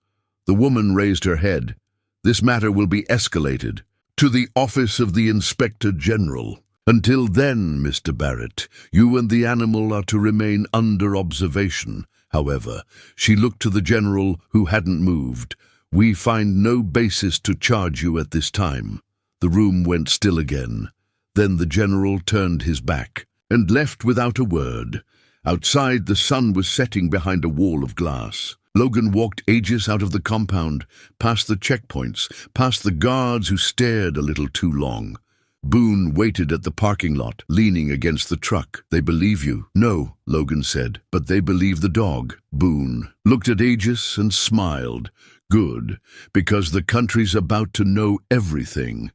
The woman raised her head. This matter will be escalated to the office of the Inspector General. Until then, Mr. Barrett, you and the animal are to remain under observation. However, she looked to the general, who hadn't moved. We find no basis to charge you at this time. The room went still again. Then the general turned his back and left without a word. Outside, the sun was setting behind a wall of glass. Logan walked Aegis out of the compound, past the checkpoints, past the guards who stared a little too long. Boone waited at the parking lot, leaning against the truck. They believe you. No, Logan said, but they believe the dog. Boone looked at Aegis and smiled. Good, because the country's about to know everything.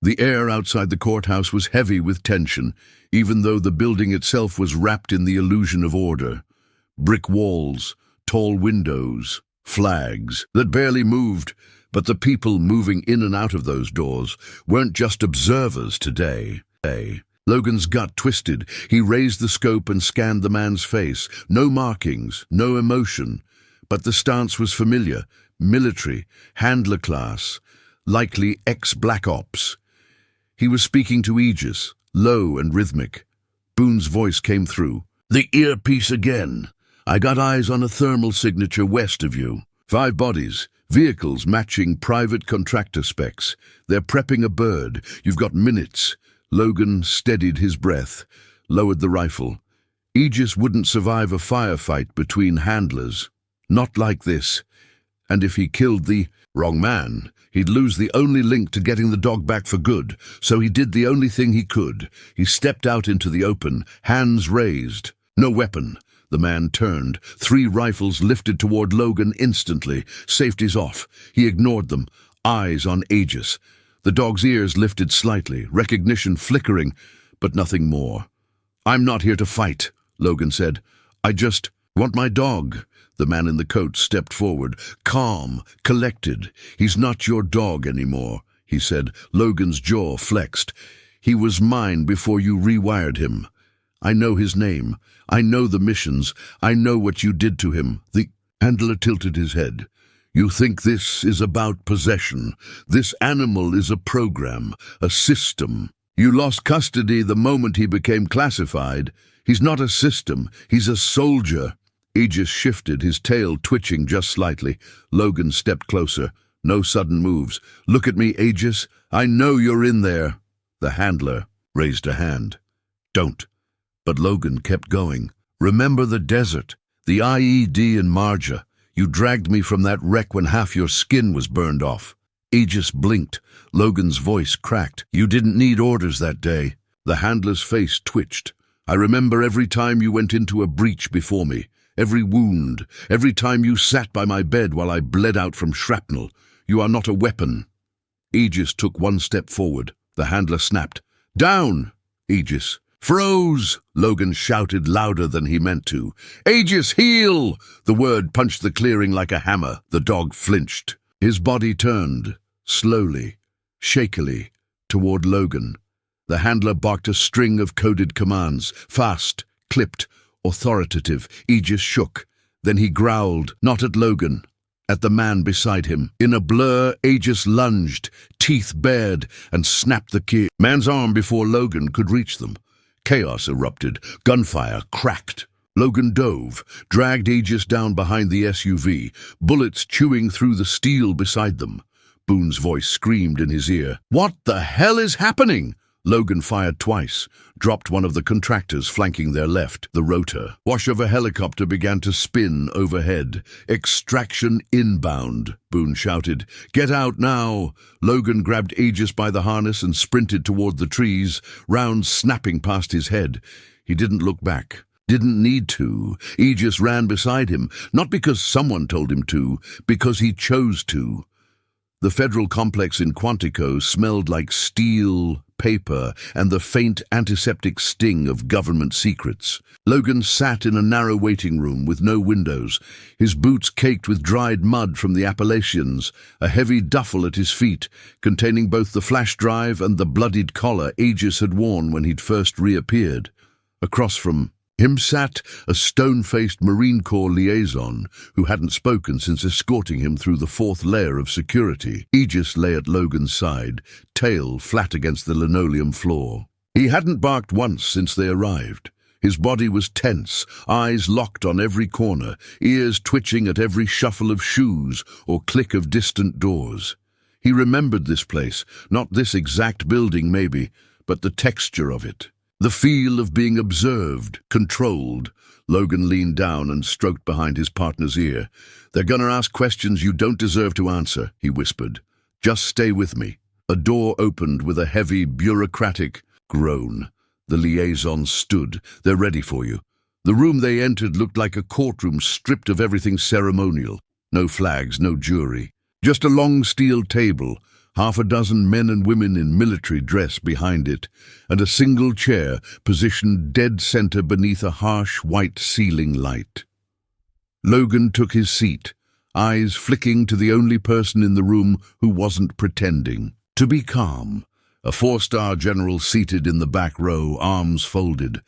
The air outside the courthouse was heavy with tension, even though the building itself was wrapped in the illusion of order. Brick walls, tall windows, flags that barely moved, but the people moving in and out of those doors weren't just observers today. Logan's gut twisted. He raised the scope and scanned the man's face. No markings, no emotion, but the stance was familiar. Military, handler class, likely ex-Black Ops. He was speaking to Aegis, low and rhythmic. Boone's voice came through. The earpiece again. I got eyes on a thermal signature west of you. 5 bodies, vehicles matching private contractor specs. They're prepping a bird. You've got minutes. Logan steadied his breath, lowered the rifle. Aegis wouldn't survive a firefight between handlers. Not like this. And if he killed the wrong man, he'd lose the only link to getting the dog back for good. So he did the only thing he could. He stepped out into the open, hands raised. No weapon. The man turned. 3 rifles lifted toward Logan instantly. Safety's off. He ignored them. Eyes on Aegis. The dog's ears lifted slightly, recognition flickering, but nothing more. I'm not here to fight, Logan said. I just want my dog. The man in the coat stepped forward, calm, collected. He's not your dog anymore, he said. Logan's jaw flexed. He was mine before you rewired him. I know his name. I know the missions. I know what you did to him. The handler tilted his head. You think this is about possession. This animal is a program, a system. You lost custody the moment he became classified. He's not a system. He's a soldier. Aegis shifted, his tail twitching just slightly. Logan stepped closer. No sudden moves. Look at me, Aegis. I know you're in there. The handler raised a hand. Don't. But Logan kept going. Remember the desert, the IED in Marja. You dragged me from that wreck when half your skin was burned off. Aegis blinked. Logan's voice cracked. You didn't need orders that day. The handler's face twitched. I remember every time you went into a breach before me. Every wound, every time you sat by my bed while I bled out from shrapnel. You are not a weapon. Aegis took 1 step forward. The handler snapped. Down, Aegis. Froze! Logan shouted louder than he meant to. Aegis, heel! The word punched the clearing like a hammer. The dog flinched. His body turned, slowly, shakily, toward Logan. The handler barked a string of coded commands, fast, clipped, authoritative. Aegis shook. Then he growled, not at Logan, at the man beside him. In a blur, Aegis lunged, teeth bared, and snapped the key. Man's arm before Logan could reach them. Chaos erupted. Gunfire cracked. Logan dove, dragged Aegis down behind the SUV, bullets chewing through the steel beside them. Boone's voice screamed in his ear. What the hell is happening? Logan fired twice, dropped one of the contractors flanking their left, the rotor. Wash of a helicopter began to spin overhead. Extraction inbound, Boone shouted. Get out now! Logan grabbed Aegis by the harness and sprinted toward the trees, rounds snapping past his head. He didn't look back. Didn't need to. Aegis ran beside him, not because someone told him to, because he chose to. The federal complex in Quantico smelled like steel, paper, and the faint antiseptic sting of government secrets. Logan sat in a narrow waiting room with no windows, his boots caked with dried mud from the Appalachians, a heavy duffel at his feet, containing both the flash drive and the bloodied collar Aegis had worn when he'd first reappeared. Across from him sat a stone-faced Marine Corps liaison who hadn't spoken since escorting him through the fourth layer of security. Aegis lay at Logan's side, tail flat against the linoleum floor. He hadn't barked once since they arrived. His body was tense, eyes locked on every corner, ears twitching at every shuffle of shoes or click of distant doors. He remembered this place, not this exact building maybe, but the texture of it. The feel of being observed, controlled. Logan leaned down and stroked behind his partner's ear. "They're gonna ask questions you don't deserve to answer," he whispered. "Just stay with me." A door opened with a heavy, bureaucratic groan. The liaison stood. "They're ready for you." The room they entered looked like a courtroom stripped of everything ceremonial. No flags, no jury. Just a long steel table, half a dozen men and women in military dress behind it, and a single chair positioned dead center beneath a harsh white ceiling light. Logan took his seat, eyes flicking to the only person in the room who wasn't pretending to be calm. A four-star general seated in the back row, arms folded.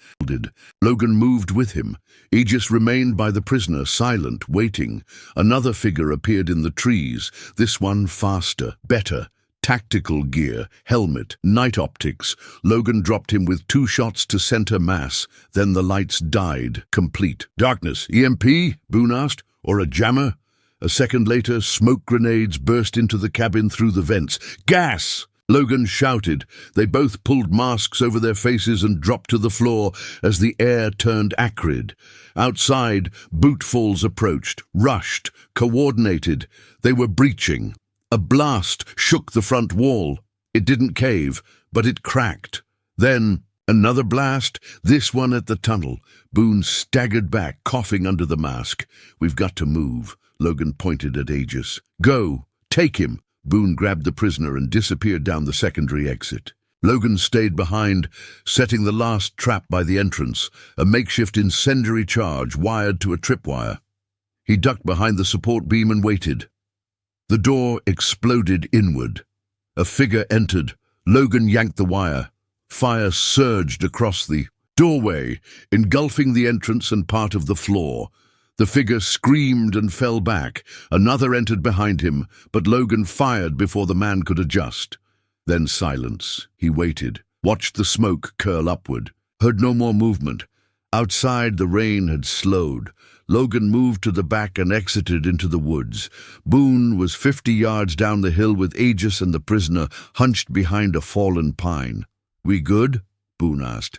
Logan moved with him. Aegis remained by the prisoner, silent, waiting. Another figure appeared in the trees, this one faster, better. Tactical gear, helmet, night optics. Logan dropped him with 2 shots to center mass. Then the lights died, complete. "Darkness, EMP?" Boone asked. "Or a jammer?" A second later, smoke grenades burst into the cabin through the vents. "Gas!" Logan shouted. They both pulled masks over their faces and dropped to the floor as the air turned acrid. Outside, bootfalls approached, rushed, coordinated. They were breaching. A blast shook the front wall. It didn't cave, but it cracked. Then another blast, this one at the tunnel. Boone staggered back, coughing under the mask. "We've got to move." Logan pointed at Aegis. "Go, take him." Boone grabbed the prisoner and disappeared down the secondary exit. Logan stayed behind, setting the last trap by the entrance, a makeshift incendiary charge wired to a tripwire. He ducked behind the support beam and waited. The door exploded inward. A figure entered. Logan yanked the wire. Fire surged across the doorway, engulfing the entrance and part of the floor. The figure screamed and fell back. Another entered behind him, but Logan fired before the man could adjust. Then silence. He waited, watched the smoke curl upward, heard no more movement. Outside, the rain had slowed. Logan moved to the back and exited into the woods. Boone was 50 yards down the hill with Aegis and the prisoner hunched behind a fallen pine. "We good?" Boone asked.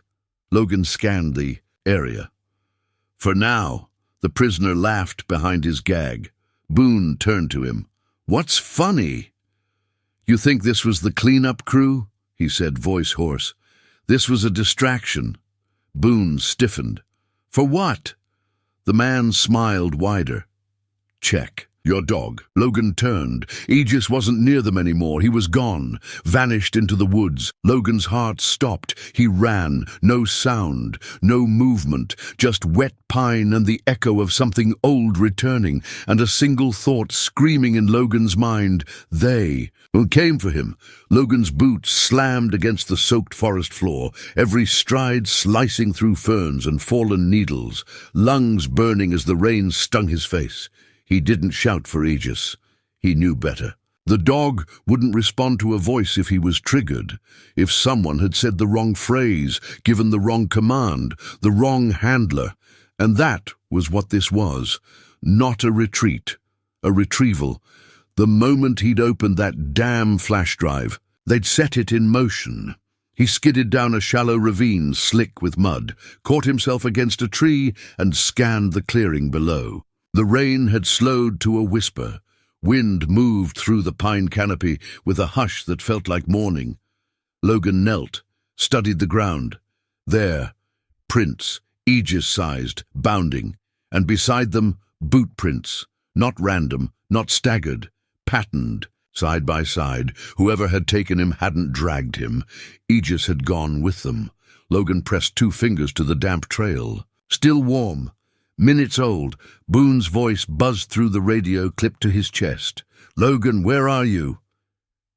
Logan scanned the area. "For now." The prisoner laughed behind his gag. Boone turned to him. "What's funny?" "You think this was the cleanup crew?" he said, voice hoarse. "This was a distraction." Boone stiffened. "For what?" The man smiled wider. "Check. Your dog." Logan turned. Aegis wasn't near them anymore. He was gone, vanished into the woods. Logan's heart stopped. He ran. No sound, no movement, just wet pine and the echo of something old returning, and a single thought screaming in Logan's mind. They came for him. Logan's boots slammed against the soaked forest floor, every stride slicing through ferns and fallen needles, lungs burning as the rain stung his face. He didn't shout for Aegis. He knew better. The dog wouldn't respond to a voice if he was triggered, if someone had said the wrong phrase, given the wrong command, the wrong handler. And that was what this was. Not a retreat, a retrieval. The moment he'd opened that damn flash drive, they'd set it in motion. He skidded down a shallow ravine, slick with mud, caught himself against a tree, and scanned the clearing below. The rain had slowed to a whisper. Wind moved through the pine canopy with a hush that felt like morning. Logan knelt, studied the ground. There, prints, Aegis-sized, bounding, and beside them, boot prints, not random, not staggered, patterned, side by side. Whoever had taken him hadn't dragged him. Aegis had gone with them. Logan pressed 2 fingers to the damp trail. Still warm. Minutes old. Boone's voice buzzed through the radio clipped to his chest. "Logan, where are you?"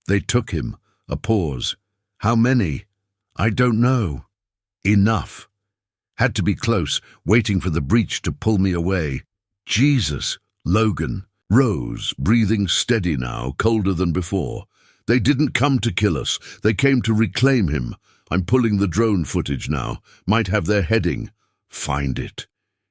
They took him. A pause. "How many?" "I don't know." "Enough." Had to be close, waiting for the breach to pull me away. Jesus, Logan rose, breathing steady now, colder than before. They didn't come to kill us. They came to reclaim him. I'm pulling the drone footage now. Might have their heading. Find it.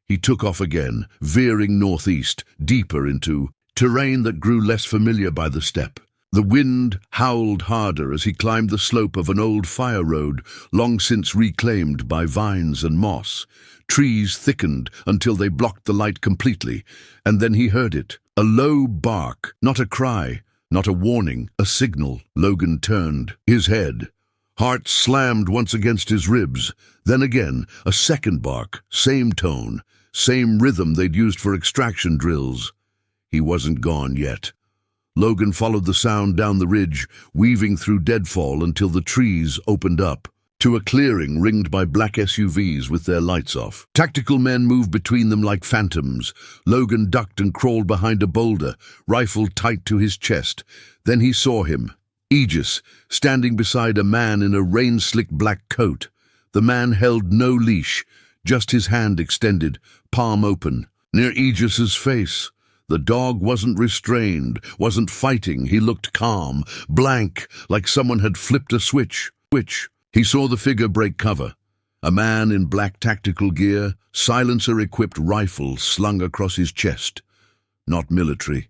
He took off again, veering northeast, deeper into terrain that grew less familiar by the step. The wind howled harder as he climbed the slope of an old fire road, long since reclaimed by vines and moss. Trees thickened until they blocked the light completely, and then he heard it. A low bark, not a cry, not a warning, a signal. Logan turned, his head. Heart slammed once against his ribs. Then again, a second bark, same tone, same rhythm they'd used for extraction drills. He wasn't gone yet. Logan followed the sound down the ridge, weaving through deadfall until the trees opened up to a clearing ringed by black SUVs with their lights off. Tactical men moved between them like phantoms. Logan ducked and crawled behind a boulder, rifle tight to his chest. Then he saw him, Aegis, standing beside a man in a rain-slicked black coat. The man held no leash, just his hand extended, palm open, near Aegis's face. The dog wasn't restrained, wasn't fighting. He looked calm, blank, like someone had flipped a switch. He saw the figure break cover. A man in black tactical gear, silencer-equipped rifle slung across his chest. Not military.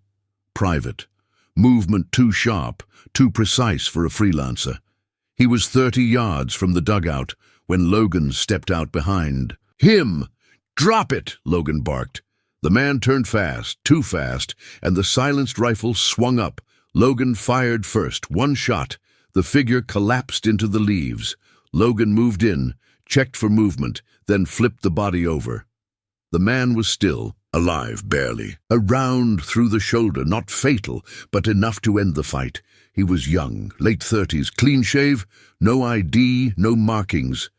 Private. Movement too sharp, too precise for a freelancer. He was 30 yards from the dugout when Logan stepped out behind. Him! Drop it! Logan barked. The man turned fast, too fast, and the silenced rifle swung up. Logan fired first, one shot. The figure collapsed into the leaves. Logan moved in, checked for movement, then flipped the body over. The man was still, alive barely. A round through the shoulder, not fatal, but enough to end the fight. He was young, late 30s, clean shave, no ID, no markings.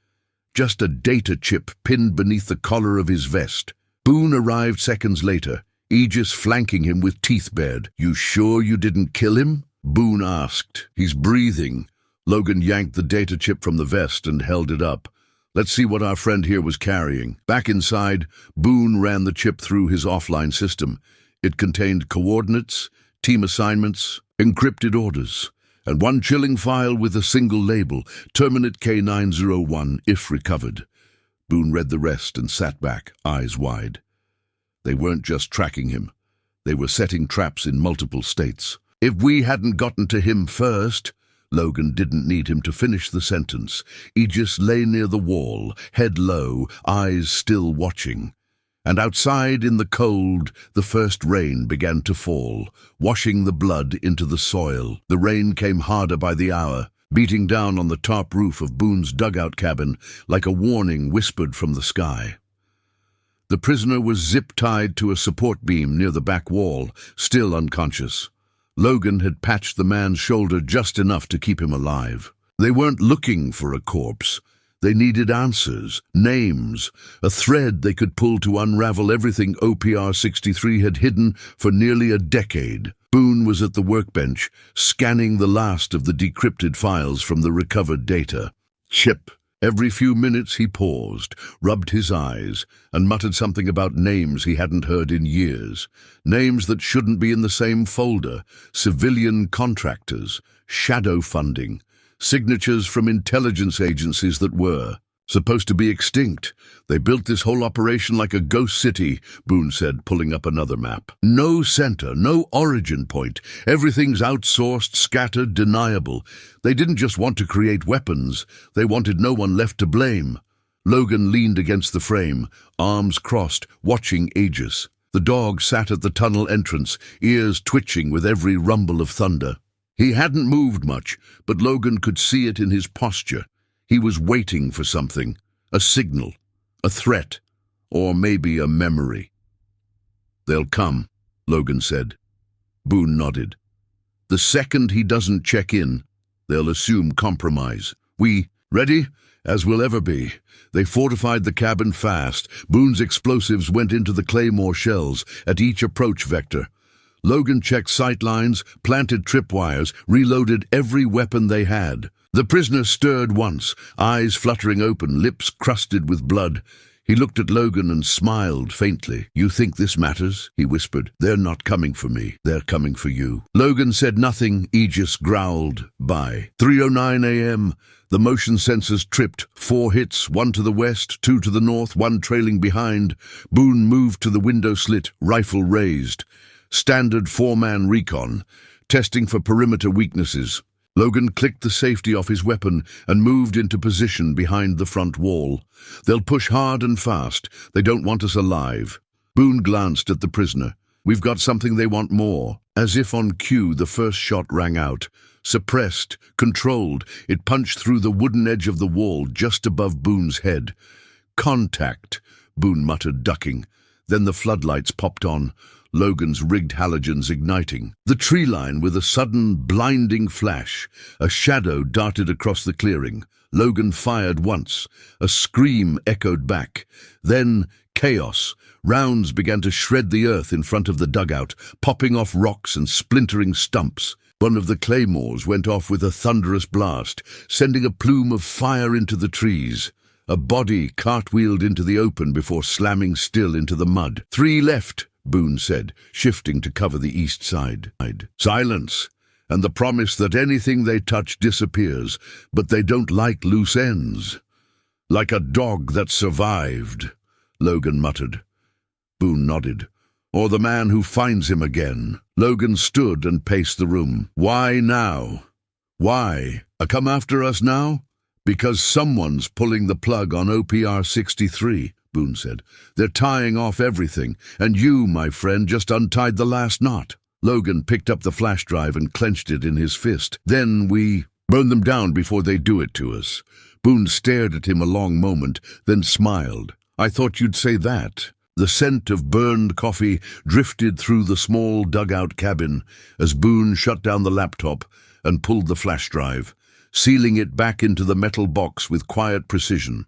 Just a data chip pinned beneath the collar of his vest. Boone arrived seconds later, Aegis flanking him with teeth bared. "You sure you didn't kill him?" Boone asked. "He's breathing." Logan yanked the data chip from the vest and held it up. "Let's see what our friend here was carrying." Back inside, Boone ran the chip through his offline system. It contained coordinates, team assignments, encrypted orders, and one chilling file with a single label, Terminate K901, if recovered. Boone read the rest and sat back, eyes wide. They weren't just tracking him. They were setting traps in multiple states. If we hadn't gotten to him first... Logan didn't need him to finish the sentence. Aegis lay near the wall, head low, eyes still watching. And outside in the cold, the first rain began to fall, washing the blood into the soil. The rain came harder by the hour, beating down on the top roof of Boone's dugout cabin like a warning whispered from the sky. The prisoner was zip-tied to a support beam near the back wall, still unconscious. Logan had patched the man's shoulder just enough to keep him alive. They weren't looking for a corpse. They needed answers, names, a thread they could pull to unravel everything OPR-63 had hidden for nearly a decade. Boone was at the workbench, scanning the last of the decrypted files from the recovered data. Chip. Every few minutes he paused, rubbed his eyes, and muttered something about names he hadn't heard in years. Names that shouldn't be in the same folder. Civilian contractors, shadow funding, signatures from intelligence agencies that were supposed to be extinct. They built this whole operation like a ghost city, Boone said, pulling up another map. No center, no origin point. Everything's outsourced, scattered, deniable. They didn't just want to create weapons. They wanted no one left to blame. Logan leaned against the frame, arms crossed, watching Aegis. The dog sat at the tunnel entrance, ears twitching with every rumble of thunder. He hadn't moved much, but Logan could see it in his posture. He was waiting for something, a signal, a threat, or maybe a memory. "They'll come," Logan said. Boone nodded. "The second he doesn't check in, they'll assume compromise. We ready? As we'll ever be." They fortified the cabin fast. Boone's explosives went into the claymore shells at each approach vector. Logan checked sight lines, planted tripwires, reloaded every weapon they had. The prisoner stirred once, eyes fluttering open, lips crusted with blood. He looked at Logan and smiled faintly. "You think this matters?" he whispered. "They're not coming for me. They're coming for you." Logan said nothing. Aegis growled by. 3:09 a.m. The motion sensors tripped. 4 hits, 1 to the west, 2 to the north, 1 trailing behind. Boone moved to the window slit, rifle raised. Standard 4-man recon, testing for perimeter weaknesses. Logan clicked the safety off his weapon and moved into position behind the front wall. "They'll push hard and fast. They don't want us alive." Boone glanced at the prisoner. "We've got something they want more." As if on cue, the first shot rang out. Suppressed, controlled, it punched through the wooden edge of the wall just above Boone's head. "Contact," Boone muttered, ducking. Then the floodlights popped on, Logan's rigged halogens igniting. The tree line with a sudden, blinding flash. A shadow darted across the clearing. Logan fired once. A scream echoed back. Then chaos. Rounds began to shred the earth in front of the dugout, popping off rocks and splintering stumps. One of the claymores went off with a thunderous blast, sending a plume of fire into the trees. A body cartwheeled into the open before slamming still into the mud. 3 left, Boone said, shifting to cover the east side. Silence, and the promise that anything they touch disappears, but they don't like loose ends. "Like a dog that survived," Logan muttered. Boone nodded. "Or the man who finds him again." Logan stood and paced the room. "Why now? Why? Come after us now?" "Because someone's pulling the plug on OPR 63, Boone said. "They're tying off everything, and you, my friend, just untied the last knot." Logan picked up the flash drive and clenched it in his fist. "Then we burn them down before they do it to us." Boone stared at him a long moment, then smiled. "I thought you'd say that." The scent of burned coffee drifted through the small dugout cabin as Boone shut down the laptop and pulled the flash drive, sealing it back into the metal box with quiet precision.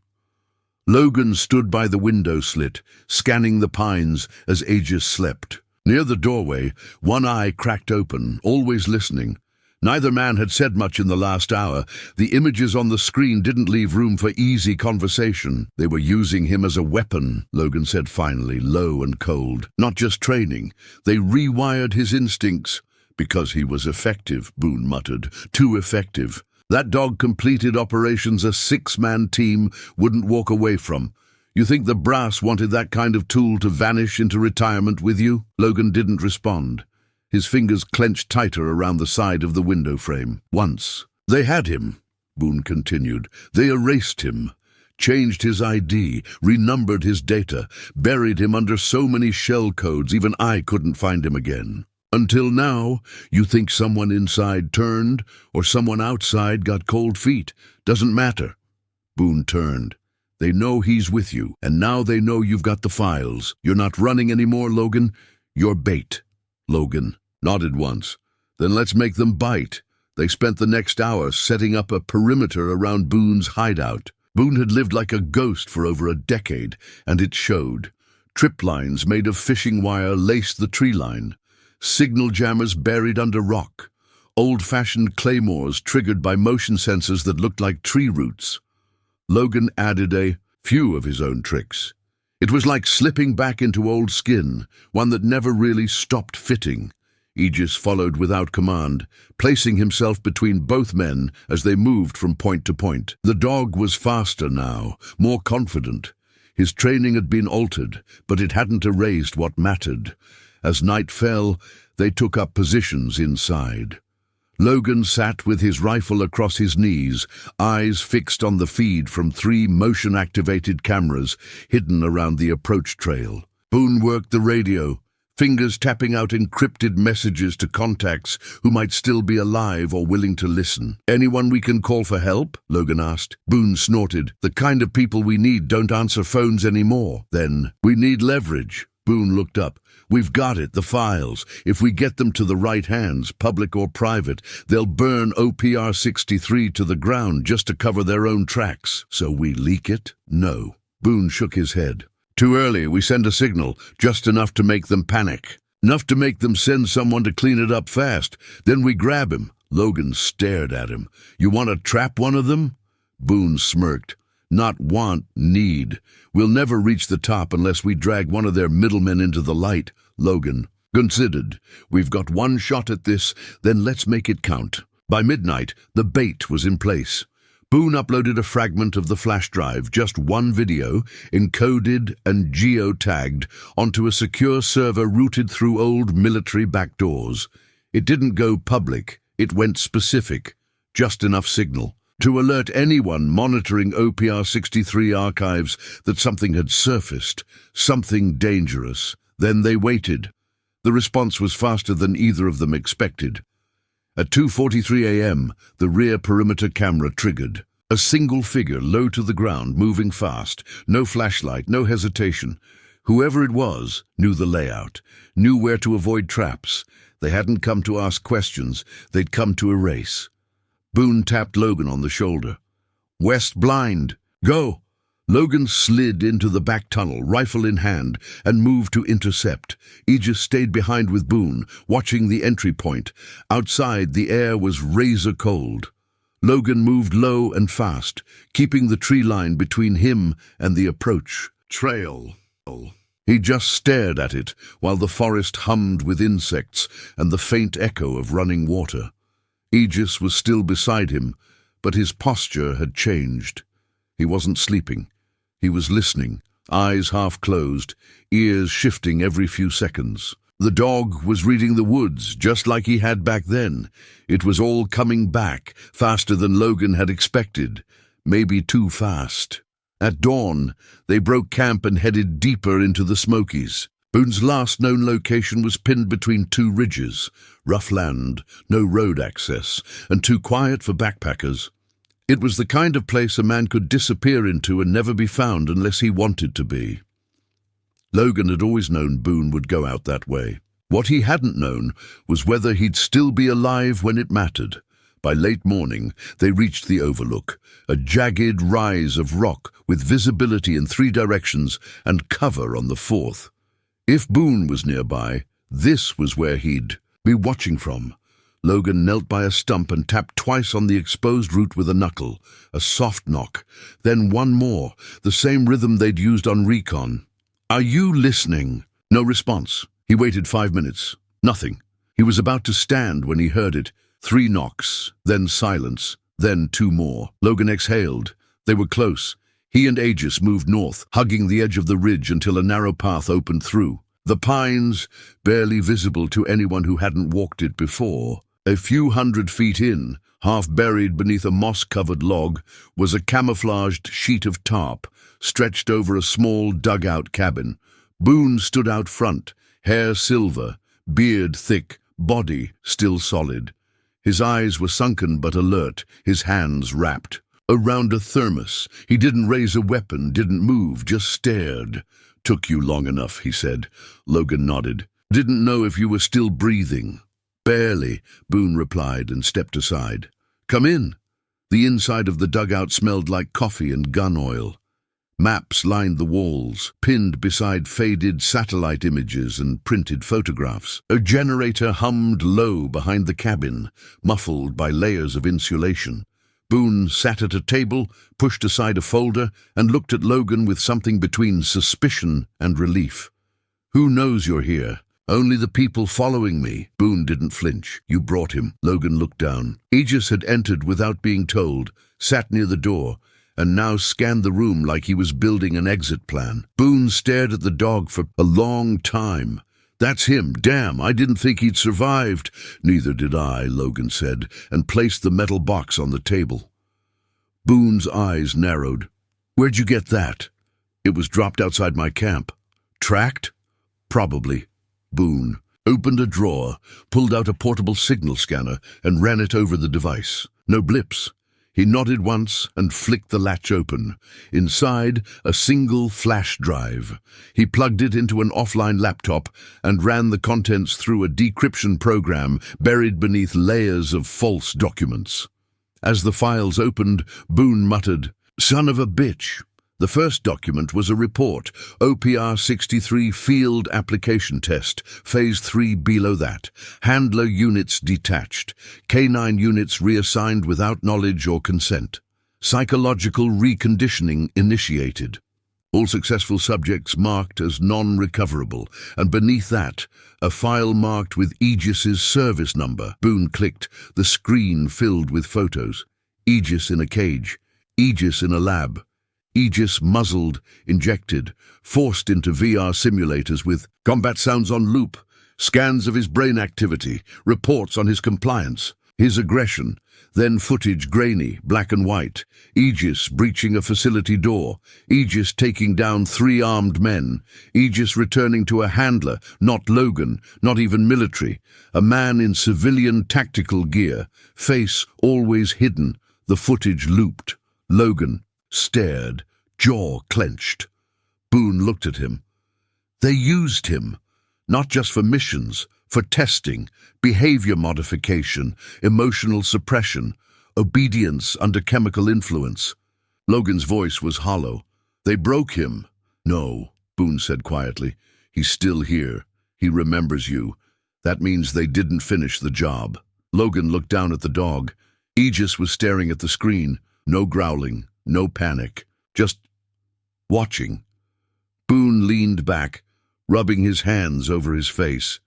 Logan stood by the window slit, scanning the pines as Aegis slept. Near the doorway, one eye cracked open, always listening. Neither man had said much in the last hour. The images on the screen didn't leave room for easy conversation. "They were using him as a weapon," Logan said finally, low and cold. "Not just training. They rewired his instincts." "Because he was effective," Boone muttered. "Too effective. That dog completed operations a 6-man team wouldn't walk away from. You think the brass wanted that kind of tool to vanish into retirement with you?" Logan didn't respond. His fingers clenched tighter around the side of the window frame. "Once they had him," Boone continued. "They erased him, changed his ID, renumbered his data, buried him under so many shell codes even I couldn't find him again. Until now, you think someone inside turned, or someone outside got cold feet. Doesn't matter." Boone turned. "They know he's with you, and now they know you've got the files. You're not running anymore, Logan. You're bait." Logan nodded once. "Then let's make them bite." They spent the next hour setting up a perimeter around Boone's hideout. Boone had lived like a ghost for over a decade, and it showed. Trip lines made of fishing wire laced the tree line. Signal jammers buried under rock. Old-fashioned claymores triggered by motion sensors that looked like tree roots. Logan added a few of his own tricks. It was like slipping back into old skin, one that never really stopped fitting. Aegis followed without command, placing himself between both men as they moved from point to point. The dog was faster now, more confident. His training had been altered, but it hadn't erased what mattered. As night fell, they took up positions inside. Logan sat with his rifle across his knees, eyes fixed on the feed from 3 motion-activated cameras hidden around the approach trail. Boone worked the radio, fingers tapping out encrypted messages to contacts who might still be alive or willing to listen. "Anyone we can call for help?" Logan asked. Boone snorted. "The kind of people we need don't answer phones anymore." "Then we need leverage." Boone looked up. "We've got it, the files. If we get them to the right hands, public or private, they'll burn OPR 63 to the ground just to cover their own tracks." "So we leak it?" "No." Boone shook his head. "Too early, we send a signal, just enough to make them panic. Enough to make them send someone to clean it up fast. Then we grab him." Logan stared at him. "You want to trap one of them?" Boone smirked. Not want, need. We'll never reach the top unless we drag one of their middlemen into the light, Logan considered. We've got one shot at this, then let's make it count. By midnight, the bait was in place. Boone uploaded a fragment of the flash drive, just one video, encoded and geo-tagged, onto a secure server routed through old military backdoors. It didn't go public, it went specific, just enough signal to alert anyone monitoring OPR-63 archives that something had surfaced, something dangerous. Then they waited. The response was faster than either of them expected. At 2:43 a.m., the rear perimeter camera triggered. A single figure, low to the ground, moving fast. No flashlight, no hesitation. Whoever it was knew the layout, knew where to avoid traps. They hadn't come to ask questions, they'd come to erase. Boone tapped Logan on the shoulder. "West blind, go!" Logan slid into the back tunnel, rifle in hand, and moved to intercept. Aegis stayed behind with Boone, watching the entry point. Outside, the air was razor cold. Logan moved low and fast, keeping the tree line between him and the approach trail. He just stared at it, while the forest hummed with insects and the faint echo of running water. Aegis was still beside him, but his posture had changed. He wasn't sleeping. He was listening, eyes half closed, ears shifting every few seconds. The dog was reading the woods, just like he had back then. It was all coming back, faster than Logan had expected, maybe too fast. At dawn, they broke camp and headed deeper into the Smokies. Boone's last known location was pinned between two ridges, rough land, no road access, and too quiet for backpackers. It was the kind of place a man could disappear into and never be found unless he wanted to be. Logan had always known Boone would go out that way. What he hadn't known was whether he'd still be alive when it mattered. By late morning, they reached the overlook, a jagged rise of rock with visibility in 3 directions and cover on the 4th. If Boone was nearby, this was where he'd be watching from. Logan knelt by a stump and tapped twice on the exposed root with a knuckle, a soft knock, then one more, the same rhythm they'd used on recon. "Are you listening?" No response. He waited 5 minutes. Nothing. He was about to stand when he heard it. 3 knocks, then silence, then 2 more. Logan exhaled. They were close. He and Aegis moved north, hugging the edge of the ridge until a narrow path opened through. The pines, barely visible to anyone who hadn't walked it before. A few 100 feet in, half buried beneath a moss-covered log, was a camouflaged sheet of tarp, stretched over a small dugout cabin. Boone stood out front, hair silver, beard thick, body still solid. His eyes were sunken but alert, his hands wrapped around a thermos. He didn't raise a weapon, didn't move, just stared. "Took you long enough," he said. Logan nodded. "Didn't know if you were still breathing." "Barely," Boone replied and stepped aside. "Come in." The inside of the dugout smelled like coffee and gun oil. Maps lined the walls, pinned beside faded satellite images and printed photographs. A generator hummed low behind the cabin, muffled by layers of insulation. Boone sat at a table, pushed aside a folder, and looked at Logan with something between suspicion and relief. "Who knows you're here?" "Only the people following me." Boone didn't flinch. "You brought him." Logan looked down. Aegis had entered without being told, sat near the door, and now scanned the room like he was building an exit plan. Boone stared at the dog for a long time. "That's him. Damn, I didn't think he'd survived." "Neither did I," Logan said, and placed the metal box on the table. Boone's eyes narrowed. "Where'd you get that?" "It was dropped outside my camp." "Tracked?" "Probably." Boone opened a drawer, pulled out a portable signal scanner, and ran it over the device. No blips. He nodded once and flicked the latch open. Inside, a single flash drive. He plugged it into an offline laptop and ran the contents through a decryption program buried beneath layers of false documents. As the files opened, Boone muttered, "Son of a bitch." The first document was a report, OPR-63 Field Application Test, Phase 3 below that. Handler units detached. Canine units reassigned without knowledge or consent. Psychological reconditioning initiated. All successful subjects marked as non-recoverable, and beneath that, a file marked with Aegis's service number. Boone clicked, the screen filled with photos. Aegis in a cage, Aegis in a lab, Aegis muzzled, injected, forced into VR simulators with combat sounds on loop, scans of his brain activity, reports on his compliance, his aggression, then footage grainy, black and white, Aegis breaching a facility door, Aegis taking down 3 armed men, Aegis returning to a handler, not Logan, not even military, a man in civilian tactical gear, face always hidden, the footage looped. Logan stared, jaw clenched. Boone looked at him. They used him, not just for missions, for testing, behavior modification, emotional suppression, obedience under chemical influence. Logan's voice was hollow. They broke him. No, Boone said quietly. He's still here. He remembers you. That means they didn't finish the job. Logan looked down at the dog. Aegis was staring at the screen. No growling, no panic, just watching. Boone leaned back, rubbing his hands over his face.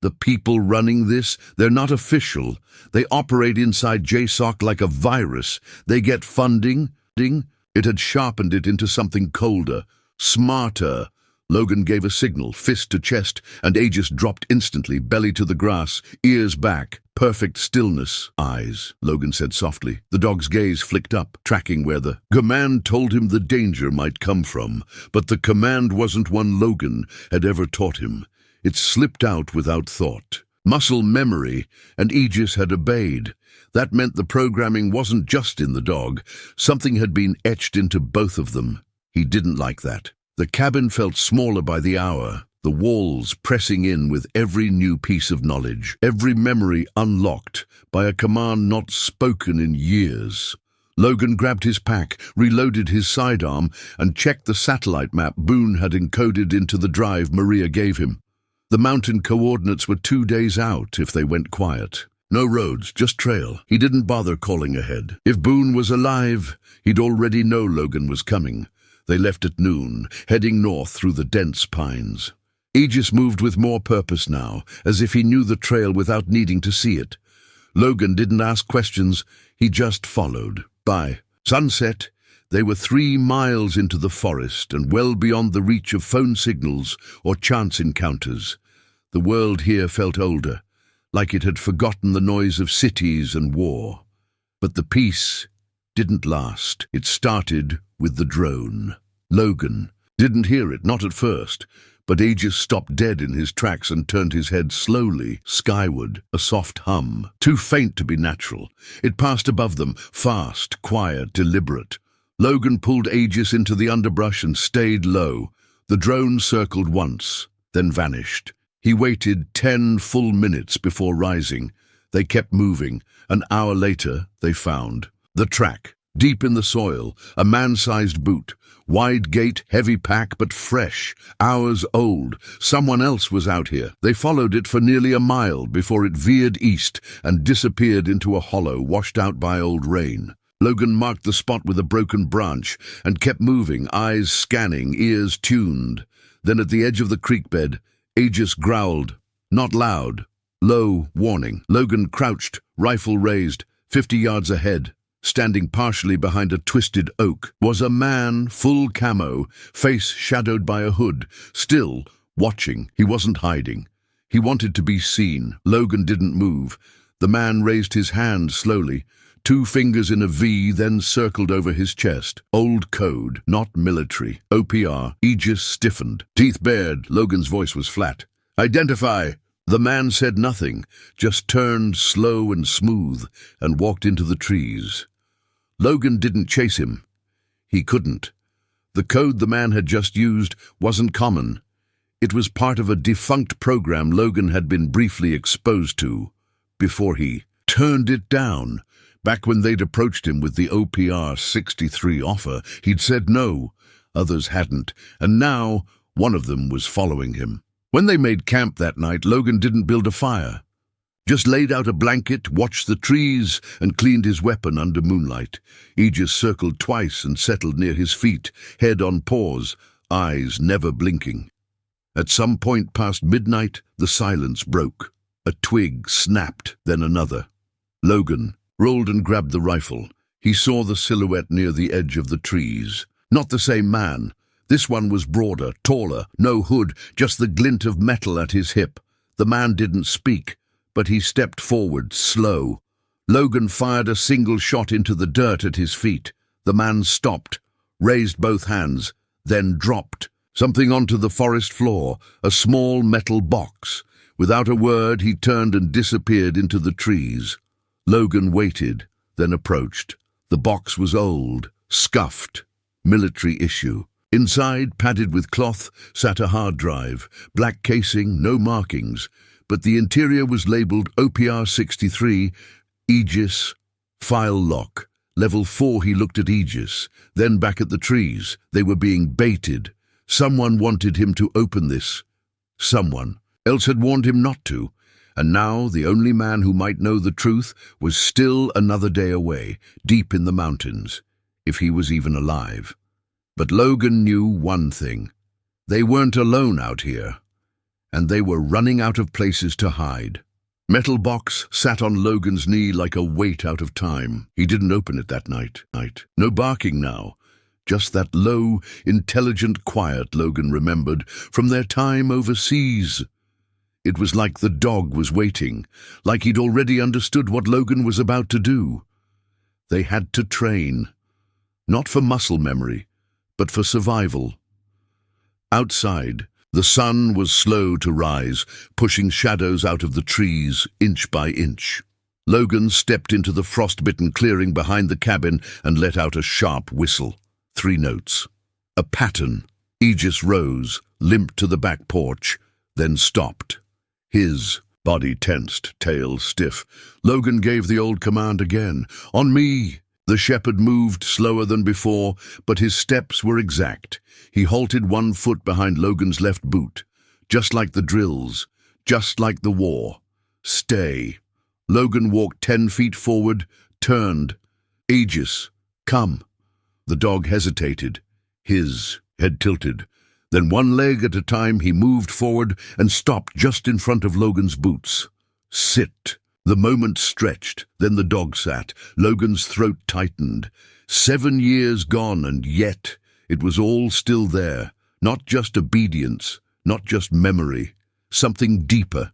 The people running this, they're not official. They operate inside JSOC like a virus. They get funding. It had sharpened it into something colder, smarter. Logan gave a signal, fist to chest, and Aegis dropped instantly, belly to the grass, ears back, perfect stillness. Eyes, Logan said softly. The dog's gaze flicked up, tracking where the command told him the danger might come from, but the command wasn't one Logan had ever taught him. It slipped out without thought. Muscle memory, and Aegis had obeyed. That meant the programming wasn't just in the dog. Something had been etched into both of them. He didn't like that. The cabin felt smaller by the hour, the walls pressing in with every new piece of knowledge, every memory unlocked by a command not spoken in years. Logan grabbed his pack, reloaded his sidearm, and checked the satellite map Boone had encoded into the drive Maria gave him. The mountain coordinates were 2 days out if they went quiet. No roads, just trail. He didn't bother calling ahead. If Boone was alive, he'd already know Logan was coming. They left at noon, heading north through the dense pines. Aegis moved with more purpose now, as if he knew the trail without needing to see it. Logan didn't ask questions, he just followed. By sunset, they were 3 miles into the forest and well beyond the reach of phone signals or chance encounters. The world here felt older, like it had forgotten the noise of cities and war. But the peace didn't last. It started with the drone. Logan didn't hear it, not at first, but Aegis stopped dead in his tracks and turned his head slowly, skyward, a soft hum, too faint to be natural. It passed above them, fast, quiet, deliberate. Logan pulled Aegis into the underbrush and stayed low. The drone circled once, then vanished. He waited 10 full minutes before rising. They kept moving. An hour later, they found the track. Deep in the soil, a man-sized boot. Wide gate, heavy pack, but fresh. Hours old. Someone else was out here. They followed it for nearly a mile before it veered east and disappeared into a hollow washed out by old rain. Logan marked the spot with a broken branch and kept moving, eyes scanning, ears tuned. Then at the edge of the creek bed, Aegis growled. Not loud. Low warning. Logan crouched, rifle raised, 50 yards ahead. Standing partially behind a twisted oak was a man, full camo, face shadowed by a hood, still watching. He wasn't hiding. He wanted to be seen. Logan didn't move. The man raised his hand slowly, 2 fingers in a V, then circled over his chest. Old code, not military. OPR. Aegis stiffened. Teeth bared. Logan's voice was flat. Identify. The man said nothing, just turned slow and smooth and walked into the trees. Logan didn't chase him. He couldn't. The code the man had just used wasn't common. It was part of a defunct program Logan had been briefly exposed to before he turned it down. Back when they'd approached him with the OPR 63 offer, he'd said no. Others hadn't, and now one of them was following him. When they made camp that night, Logan didn't build a fire. Just laid out a blanket, watched the trees, and cleaned his weapon under moonlight. Aegis circled twice and settled near his feet, head on paws, eyes never blinking. At some point past midnight, the silence broke. A twig snapped, then another. Logan rolled and grabbed the rifle. He saw the silhouette near the edge of the trees. Not the same man. This one was broader, taller, no hood, just the glint of metal at his hip. The man didn't speak, but he stepped forward, slow. Logan fired a single shot into the dirt at his feet. The man stopped, raised both hands, then dropped. Something onto the forest floor, a small metal box. Without a word, he turned and disappeared into the trees. Logan waited, then approached. The box was old, scuffed, military issue. Inside, padded with cloth, sat a hard drive, black casing, no markings, but the interior was labeled OPR-63, Aegis, file lock. Level 4, he looked at Aegis, then back at the trees. They were being baited. Someone wanted him to open this. Someone else had warned him not to. And now the only man who might know the truth was still another day away, deep in the mountains, if he was even alive. But Logan knew one thing. They weren't alone out here, and they were running out of places to hide. Metal box sat on Logan's knee like a weight out of time. He didn't open it that night. No barking now. Just that low, intelligent quiet Logan remembered from their time overseas. It was like the dog was waiting, like he'd already understood what Logan was about to do. They had to train, not for muscle memory, but for survival. Outside, the sun was slow to rise, pushing shadows out of the trees inch by inch. Logan stepped into the frost-bitten clearing behind the cabin and let out a sharp whistle. 3 notes. A pattern. Aegis rose, limped to the back porch, then stopped. His body tensed, tail stiff. Logan gave the old command again. On me! The shepherd moved slower than before, but his steps were exact. He halted 1 foot behind Logan's left boot. Just like the drills, just like the war. Stay. Logan walked 10 feet forward, turned. Aegis, come. The dog hesitated, his head tilted. Then 1 leg at a time he moved forward and stopped just in front of Logan's boots. Sit. The moment stretched, then the dog sat. Logan's throat tightened. 7 years gone, and yet it was all still there. Not just obedience, not just memory. Something deeper.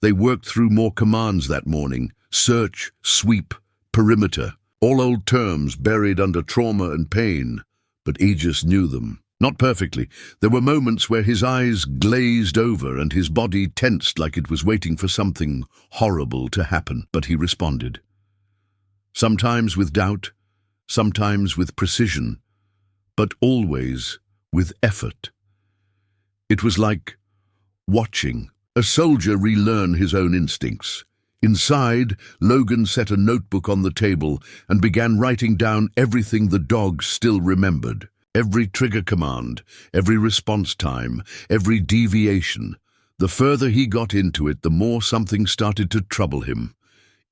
They worked through more commands that morning. Search, sweep, perimeter. All old terms buried under trauma and pain, but Aegis knew them. Not perfectly. There were moments where his eyes glazed over and his body tensed like it was waiting for something horrible to happen, but he responded. Sometimes with doubt, sometimes with precision, but always with effort. It was like watching a soldier relearn his own instincts. Inside, Logan set a notebook on the table and began writing down everything the dog still remembered. Every trigger command, every response time, every deviation. The further he got into it, the more something started to trouble him.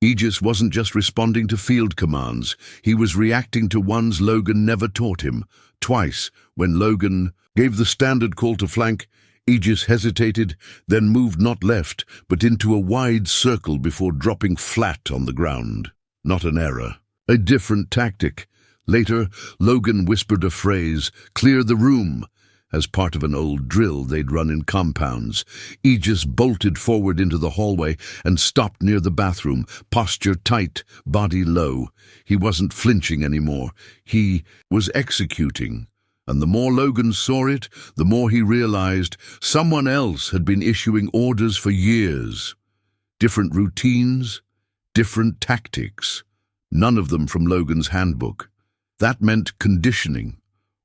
Aegis wasn't just responding to field commands. He was reacting to ones Logan never taught him. Twice, when Logan gave the standard call to flank, Aegis hesitated, then moved not left, but into a wide circle before dropping flat on the ground. Not an error. A different tactic. Later, Logan whispered a phrase, "Clear the room," as part of an old drill they'd run in compounds. Aegis bolted forward into the hallway and stopped near the bathroom, posture tight, body low. He wasn't flinching anymore. He was executing. And the more Logan saw it, the more he realized someone else had been issuing orders for years. Different routines, different tactics. None of them from Logan's handbook. That meant conditioning,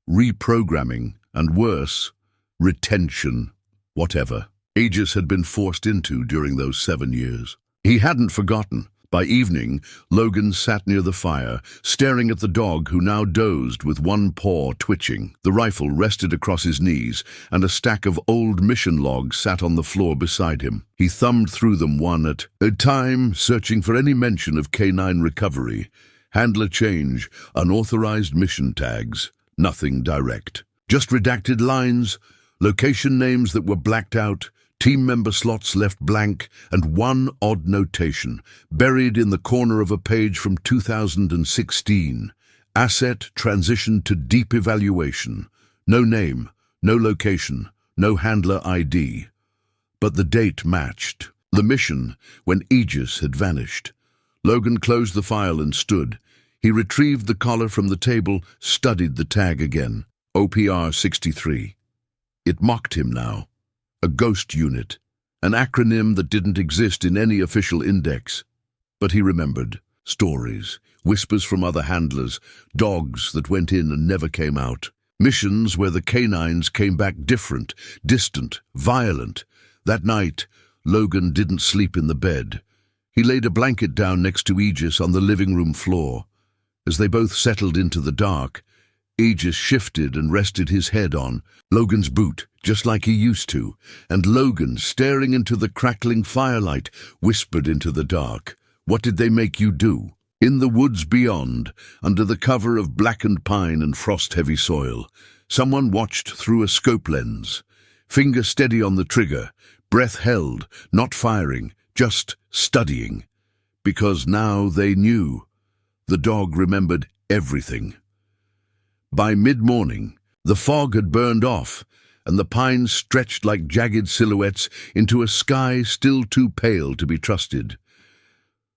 reprogramming, and worse, retention, whatever Aegis had been forced into during those 7 years. He hadn't forgotten, By evening, Logan sat near the fire, staring at the dog who now dozed with one paw twitching. The rifle rested across his knees, and a stack of old mission logs sat on the floor beside him. He thumbed through them one at a time, searching for any mention of canine recovery. Handler change, unauthorized mission tags, nothing direct. Just redacted lines, location names that were blacked out, team member slots left blank, and one odd notation, buried in the corner of a page from 2016. Asset transitioned to deep evaluation. No name, no location, no handler ID. But the date matched. The mission, when Aegis had vanished. Logan closed the file and stood. He retrieved the collar from the table, studied the tag again. OPR 63. It mocked him now. A ghost unit, an acronym that didn't exist in any official index. But he remembered. Stories, whispers from other handlers, dogs that went in and never came out. Missions where the canines came back different, distant, violent. That night, Logan didn't sleep in the bed. He laid a blanket down next to Aegis on the living room floor. As they both settled into the dark, Aegis shifted and rested his head on Logan's boot, just like he used to, and Logan, staring into the crackling firelight, whispered into the dark, "What did they make you do?" In the woods beyond, under the cover of blackened pine and frost-heavy soil, someone watched through a scope lens. Finger steady on the trigger, breath held, not firing, just studying. Because now they knew. The dog remembered everything. By mid-morning, the fog had burned off, and the pines stretched like jagged silhouettes into a sky still too pale to be trusted.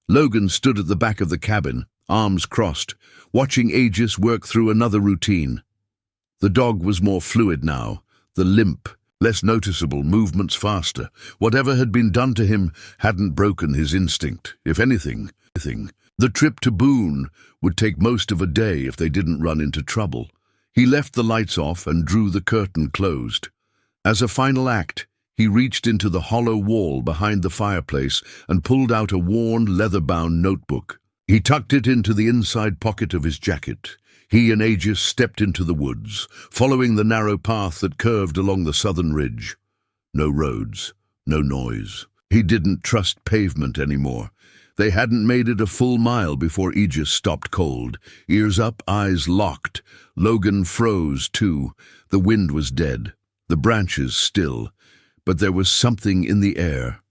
Logan stood at the back of the cabin, arms crossed, watching Aegis work through another routine. The dog was more fluid now, the limp, less noticeable, movements faster. Whatever had been done to him hadn't broken his instinct. If anything. The trip to Boone would take most of a day if they didn't run into trouble. He left the lights off and drew the curtain closed. As a final act, he reached into the hollow wall behind the fireplace and pulled out a worn, leather-bound notebook. He tucked it into the inside pocket of his jacket. He and Aegis stepped into the woods, following the narrow path that curved along the southern ridge. No roads, no noise. He didn't trust pavement anymore. They hadn't made it a full mile before Aegis stopped cold. Ears up, eyes locked. Logan froze, too. The wind was dead, the branches still. But there was something in the air.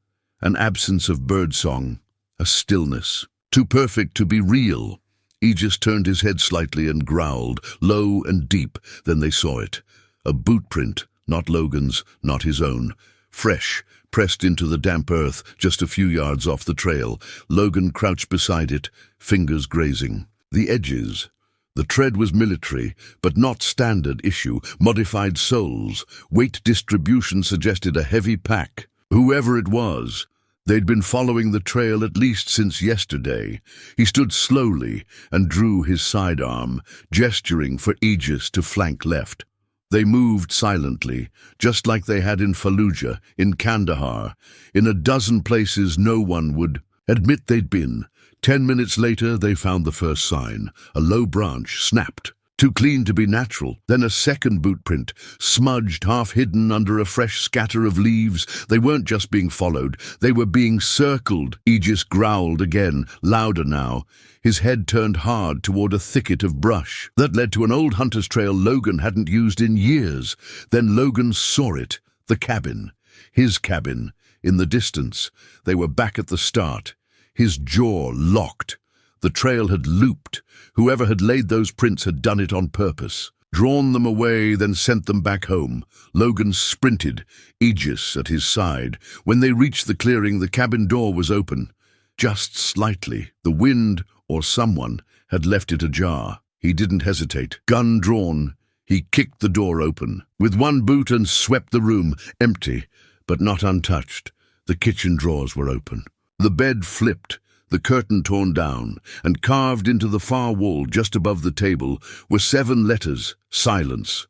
An absence of birdsong, a stillness. Too perfect to be real. Aegis turned his head slightly and growled, low and deep. Then they saw it. A boot print, not Logan's, not his own. Fresh, pressed into the damp earth just a few yards off the trail. Logan crouched beside it, fingers grazing. The edges. The tread was military, but not standard issue. Modified soles. Weight distribution suggested a heavy pack. Whoever it was, they'd been following the trail at least since yesterday. He stood slowly and drew his sidearm, gesturing for Aegis to flank left. They moved silently, just like they had in Fallujah, in Kandahar. In a dozen places no one would admit they'd been. 10 minutes later, they found the first sign. A low branch snapped, too clean to be natural. Then a second boot print, smudged, half-hidden under a fresh scatter of leaves. They weren't just being followed, they were being circled. Aegis growled again, louder now. His head turned hard toward a thicket of brush that led to an old hunter's trail Logan hadn't used in years. Then Logan saw it, the cabin. His cabin. In the distance, they were back at the start. His jaw locked. The trail had looped. Whoever had laid those prints had done it on purpose. Drawn them away, then sent them back home. Logan sprinted, Aegis at his side. When they reached the clearing, the cabin door was open. Just slightly. The wind, or someone, had left it ajar. He didn't hesitate. Gun drawn, he kicked the door open. With one boot and swept the room, empty, but not untouched. The kitchen drawers were open. The bed flipped, the curtain torn down, and carved into the far wall just above the table were 7 letters, silence.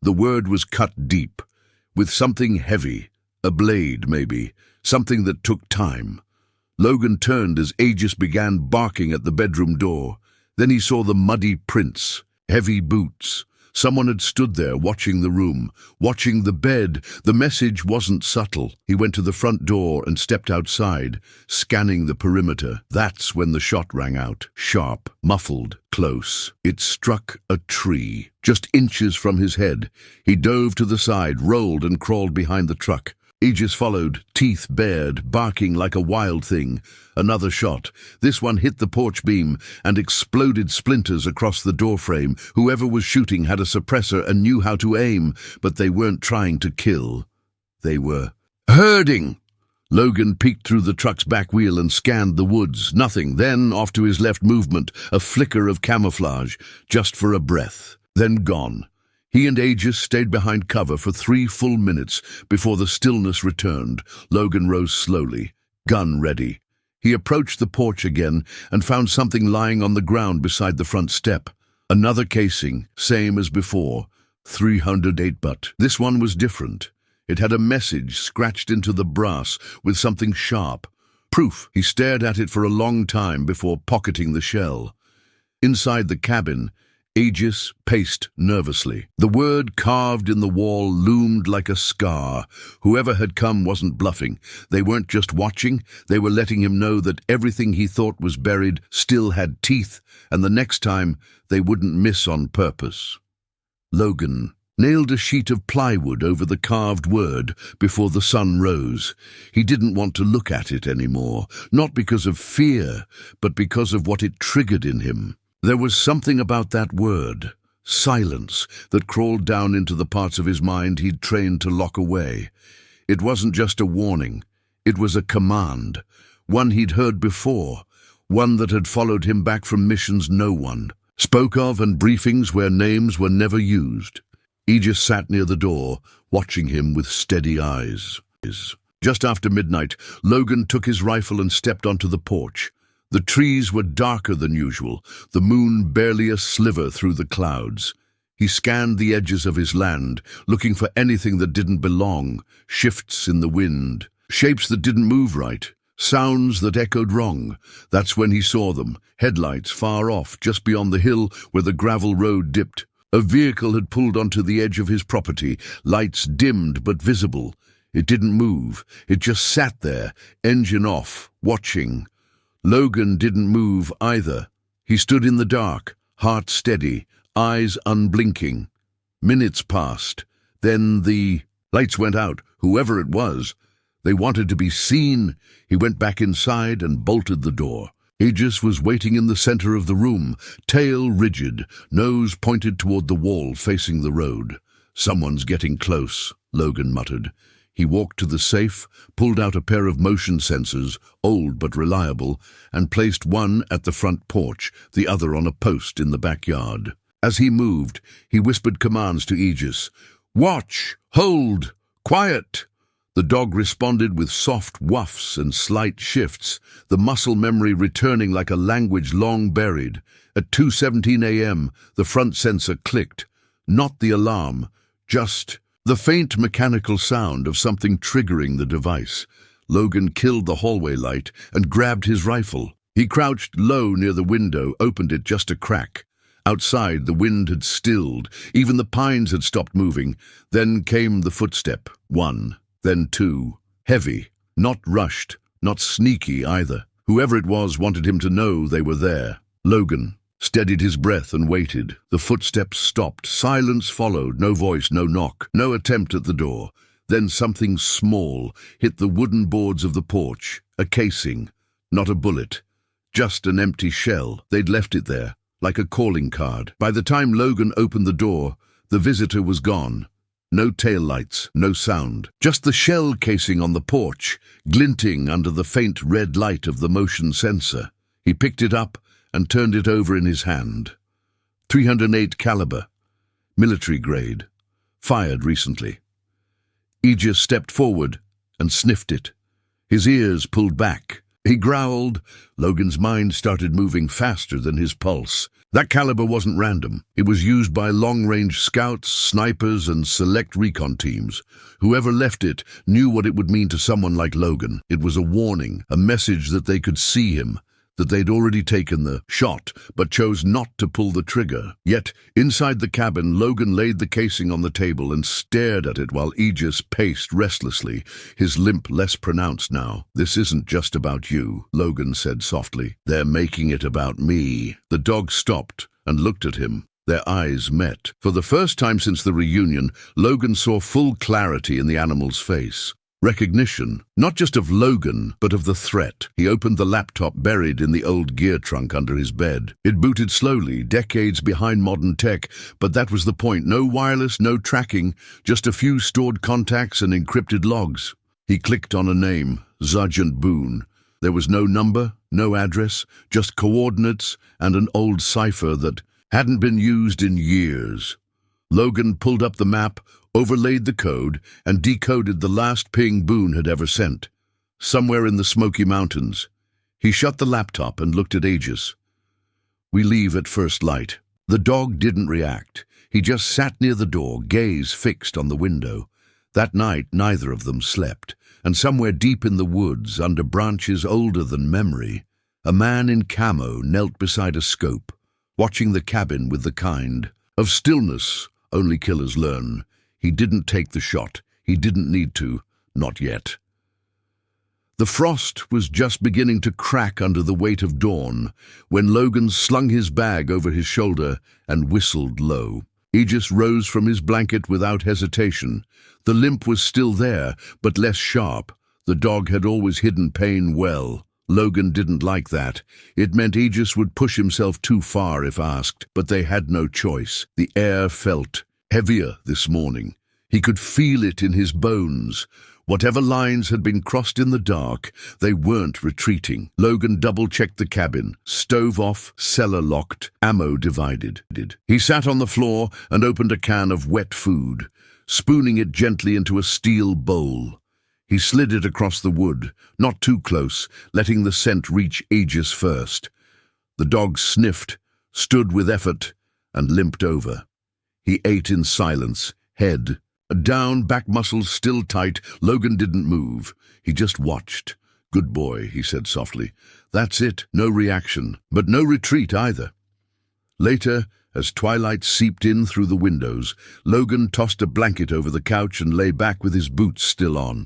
The word was cut deep, with something heavy, a blade maybe, something that took time. Logan turned as Aegis began barking at the bedroom door. Then he saw the muddy prints, heavy boots. Someone had stood there watching the room, watching the bed. The message wasn't subtle. He went to the front door and stepped outside, scanning the perimeter. That's when the shot rang out, sharp, muffled, close. It struck a tree, just inches from his head. He dove to the side, rolled and crawled behind the truck. Aegis followed, teeth bared, barking like a wild thing. Another shot. This one hit the porch beam and exploded splinters across the doorframe. Whoever was shooting had a suppressor and knew how to aim, but they weren't trying to kill. They were herding. Logan peeked through the truck's back wheel and scanned the woods. Nothing. Then, off to his left movement, a flicker of camouflage, just for a breath. Then gone. He and Aegis stayed behind cover for 3 full minutes before the stillness returned. Logan rose slowly, gun ready. He approached the porch again and found something lying on the ground beside the front step. Another casing, same as before, 308 butt. This one was different. It had a message scratched into the brass with something sharp. Proof. He stared at it for a long time before pocketing the shell. Inside the cabin, Aegis paced nervously. The word carved in the wall loomed like a scar. Whoever had come wasn't bluffing. They weren't just watching, they were letting him know that everything he thought was buried still had teeth, and the next time they wouldn't miss on purpose. Logan nailed a sheet of plywood over the carved word before the sun rose. He didn't want to look at it anymore, not because of fear, but because of what it triggered in him. There was something about that word, silence, that crawled down into the parts of his mind he'd trained to lock away. It wasn't just a warning, it was a command, one he'd heard before, one that had followed him back from missions no one spoke of and briefings where names were never used. Aegis sat near the door, watching him with steady eyes. Just after midnight, Logan took his rifle and stepped onto the porch. The trees were darker than usual, the moon barely a sliver through the clouds. He scanned the edges of his land, looking for anything that didn't belong, shifts in the wind, shapes that didn't move right, sounds that echoed wrong. That's when he saw them, headlights far off, just beyond the hill where the gravel road dipped. A vehicle had pulled onto the edge of his property, lights dimmed but visible. It didn't move, it just sat there, engine off, watching. Logan didn't move either. He stood in the dark, heart steady, eyes unblinking. Minutes passed. Then the lights went out, whoever it was. They wanted to be seen. He went back inside and bolted the door. Aegis was waiting in the center of the room, tail rigid, nose pointed toward the wall facing the road. Someone's getting close, Logan muttered. He walked to the safe, pulled out a pair of motion sensors, old but reliable, and placed one at the front porch, the other on a post in the backyard. As he moved, he whispered commands to Aegis. "Watch! Hold! Quiet!" The dog responded with soft whuffs and slight shifts, the muscle memory returning like a language long buried. At 2:17 a.m., the front sensor clicked. Not the alarm, just the faint mechanical sound of something triggering the device. Logan killed the hallway light and grabbed his rifle. He crouched low near the window, opened it just a crack. Outside, the wind had stilled. Even the pines had stopped moving. Then came the footstep. 1, then 2. Heavy, not rushed, not sneaky either. Whoever it was wanted him to know they were there. Logan steadied his breath and waited. The footsteps stopped. Silence followed. No voice, no knock, no attempt at the door. Then something small hit the wooden boards of the porch. A casing, not a bullet, just an empty shell. They'd left it there, like a calling card. By the time Logan opened the door, the visitor was gone. No taillights, no sound. Just the shell casing on the porch, glinting under the faint red light of the motion sensor. He picked it up and turned it over in his hand. 308 caliber, military grade, fired recently. Aegis stepped forward and sniffed it. His ears pulled back. He growled. Logan's mind started moving faster than his pulse. That caliber wasn't random. It was used by long-range scouts, snipers, and select recon teams. Whoever left it knew what it would mean to someone like Logan. It was a warning, a message that they could see him, that they'd already taken the shot, but chose not to pull the trigger. Yet, inside the cabin, Logan laid the casing on the table and stared at it while Aegis paced restlessly, his limp less pronounced now. "This isn't just about you," Logan said softly. "They're making it about me." The dog stopped and looked at him. Their eyes met. For the first time since the reunion, Logan saw full clarity in the animal's face. Recognition, not just of Logan, but of the threat. He opened the laptop buried in the old gear trunk under his bed. It booted slowly, decades behind modern tech, but that was the point. No wireless, no tracking, just a few stored contacts and encrypted logs. He clicked on a name, Sergeant Boone. There was no number, no address, just coordinates and an old cipher that hadn't been used in years. Logan pulled up the map, overlaid the code, and decoded the last ping Boone had ever sent. Somewhere in the Smoky Mountains. He shut the laptop and looked at Aegis. "We leave at first light." The dog didn't react. He just sat near the door, gaze fixed on the window. That night, neither of them slept, and somewhere deep in the woods, under branches older than memory, a man in camo knelt beside a scope, watching the cabin with the kind of stillness only killers learn. He didn't take the shot. He didn't need to. Not yet. The frost was just beginning to crack under the weight of dawn when Logan slung his bag over his shoulder and whistled low. Aegis rose from his blanket without hesitation. The limp was still there, but less sharp. The dog had always hidden pain well. Logan didn't like that. It meant Aegis would push himself too far if asked, but they had no choice. The air felt heavier this morning. He could feel it in his bones. Whatever lines had been crossed in the dark, they weren't retreating. Logan double-checked the cabin, stove off, cellar locked, ammo divided. He sat on the floor and opened a can of wet food, spooning it gently into a steel bowl. He slid it across the wood, not too close, letting the scent reach Aegis first. The dog sniffed, stood with effort, and limped over. He ate in silence, head down, back muscles still tight. Logan didn't move. He just watched. "Good boy," he said softly. "That's it. No reaction, but no retreat either." Later, as twilight seeped in through the windows, Logan tossed a blanket over the couch and lay back with his boots still on.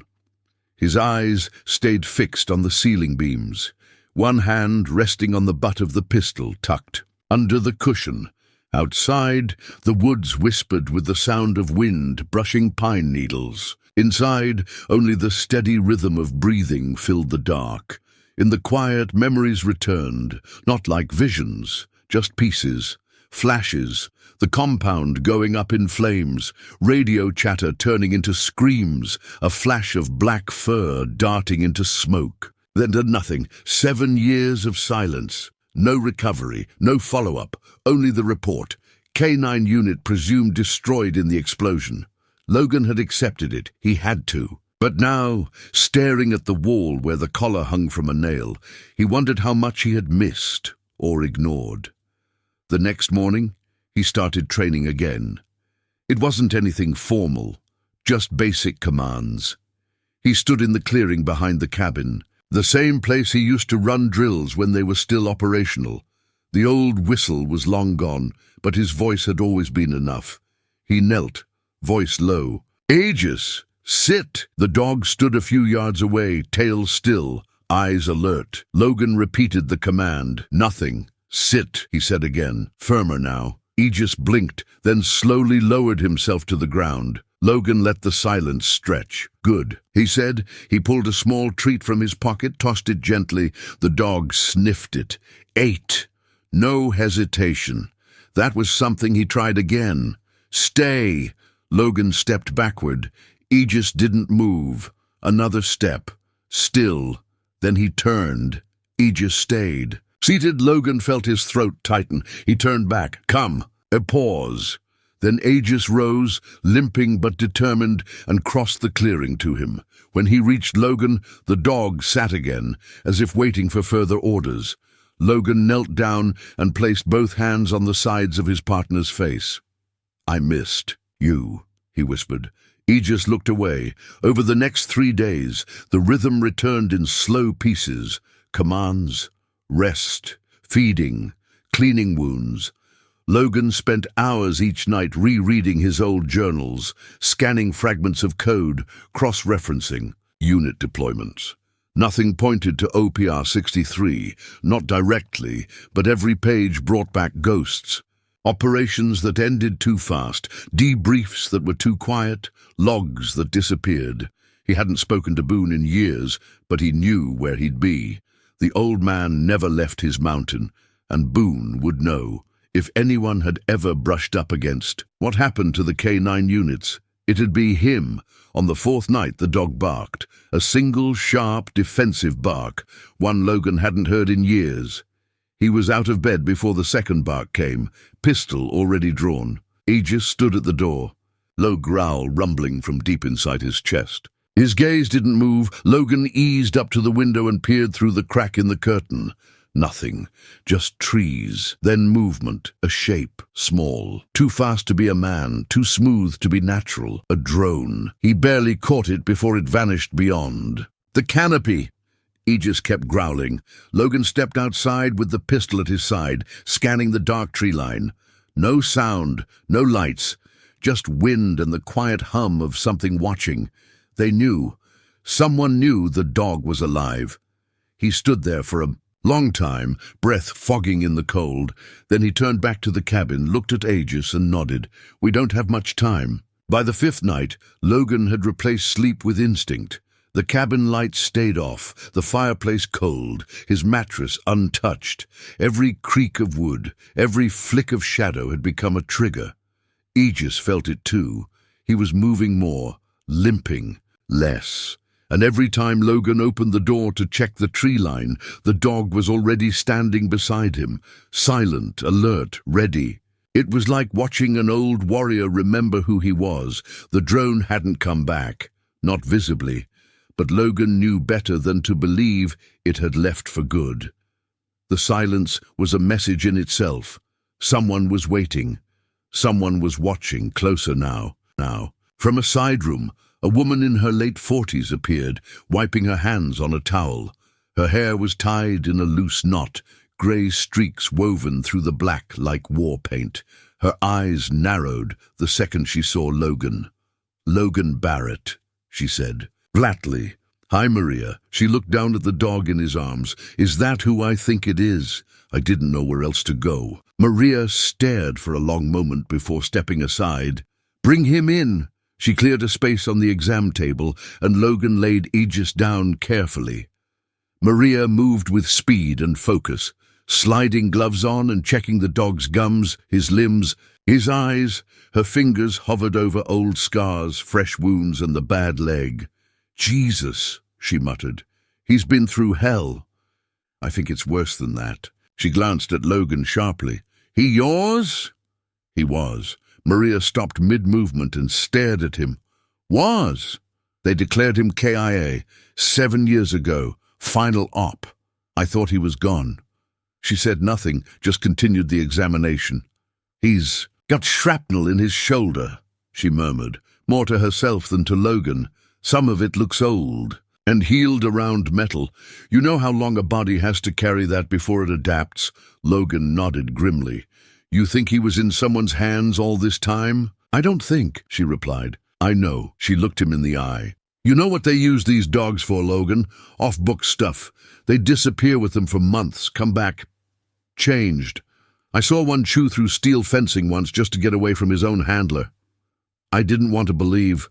His eyes stayed fixed on the ceiling beams, one hand resting on the butt of the pistol tucked under the cushion. Outside, the woods whispered with the sound of wind brushing pine needles. Inside, only the steady rhythm of breathing filled the dark. In the quiet, memories returned, not like visions, just pieces, flashes, the compound going up in flames, radio chatter turning into screams, a flash of black fur darting into smoke. Then to nothing, 7 years of silence. No recovery, no follow-up, only the report. Canine unit presumed destroyed in the explosion. Logan had accepted it. He had to. But now, staring at the wall where the collar hung from a nail, he wondered how much he had missed or ignored. The next morning, he started training again. It wasn't anything formal, just basic commands. He stood in the clearing behind the cabin, the same place he used to run drills when they were still operational. The old whistle was long gone, but his voice had always been enough. He knelt, voice low. "Aegis, sit!" The dog stood a few yards away, tail still, eyes alert. Logan repeated the command. "Nothing. Sit," he said again, firmer now. Aegis blinked, then slowly lowered himself to the ground. Logan let the silence stretch. "Good," he said. He pulled a small treat from his pocket, tossed it gently. The dog sniffed it. Ate. No hesitation. That was something he tried again. "Stay." Logan stepped backward. Aegis didn't move. Another step. Still. Then he turned. Aegis stayed. Seated, Logan felt his throat tighten. He turned back. "Come." A pause. Then Aegis rose, limping but determined, and crossed the clearing to him. When he reached Logan, the dog sat again, as if waiting for further orders. Logan knelt down and placed both hands on the sides of his partner's face. "I missed you," he whispered. Aegis looked away. Over the next 3 days, the rhythm returned in slow pieces. Commands, rest, feeding, cleaning wounds. Logan spent hours each night rereading his old journals, scanning fragments of code, cross-referencing unit deployments. Nothing pointed to OPR 63, not directly, but every page brought back ghosts. Operations that ended too fast, debriefs that were too quiet, logs that disappeared. He hadn't spoken to Boone in years, but he knew where he'd be. The old man never left his mountain, and Boone would know. If anyone had ever brushed up against what happened to the K9 units, it'd be him. On the 4th night, the dog barked, a single, sharp, defensive bark, one Logan hadn't heard in years. He was out of bed before the second bark came, pistol already drawn. Aegis stood at the door, low growl rumbling from deep inside his chest. His gaze didn't move. Logan eased up to the window and peered through the crack in the curtain. Nothing, just trees, then movement, a shape, small, too fast to be a man, too smooth to be natural, a drone. He barely caught it before it vanished beyond. "The canopy!" Aegis kept growling. Logan stepped outside with the pistol at his side, scanning the dark tree line. No sound, no lights, just wind and the quiet hum of something watching. They knew. Someone knew the dog was alive. He stood there for a long time, breath fogging in the cold. Then he turned back to the cabin, looked at Aegis and nodded. "We don't have much time." By the 5th night, Logan had replaced sleep with instinct. The cabin lights stayed off, the fireplace cold, his mattress untouched. Every creak of wood, every flick of shadow had become a trigger. Aegis felt it too. He was moving more, limping less. And every time Logan opened the door to check the tree line, the dog was already standing beside him, silent, alert, ready. It was like watching an old warrior remember who he was. The drone hadn't come back, not visibly, but Logan knew better than to believe it had left for good. The silence was a message in itself. Someone was waiting. Someone was watching, closer now. From a side room, a woman in her late 40s appeared, wiping her hands on a towel. Her hair was tied in a loose knot, grey streaks woven through the black like war paint. Her eyes narrowed the second she saw Logan. "Logan Barrett," she said, flatly. "Hi, Maria." She looked down at the dog in his arms. "Is that who I think it is?" I didn't know where else to go. Maria stared for a long moment before stepping aside. "Bring him in." She cleared a space on the exam table, and Logan laid Aegis down carefully. Maria moved with speed and focus, sliding gloves on and checking the dog's gums, his limbs, his eyes. Her fingers hovered over old scars, fresh wounds, and the bad leg. "Jesus," she muttered. "He's been through hell." "I think it's worse than that." She glanced at Logan sharply. "He yours?" He was. Maria stopped mid-movement and stared at him. "Was? They declared him KIA 7 years ago. Final op. I thought he was gone." She said nothing, just continued the examination. "He's got shrapnel in his shoulder," she murmured, more to herself than to Logan. "Some of it looks old and healed around metal. You know how long a body has to carry that before it adapts?" Logan nodded grimly. "You think he was in someone's hands all this time?" "I don't think," she replied. "I know." She looked him in the eye. "You know what they use these dogs for, Logan? Off-book stuff. They disappear with them for months, come back changed. I saw one chew through steel fencing once just to get away from his own handler. I didn't want to believe.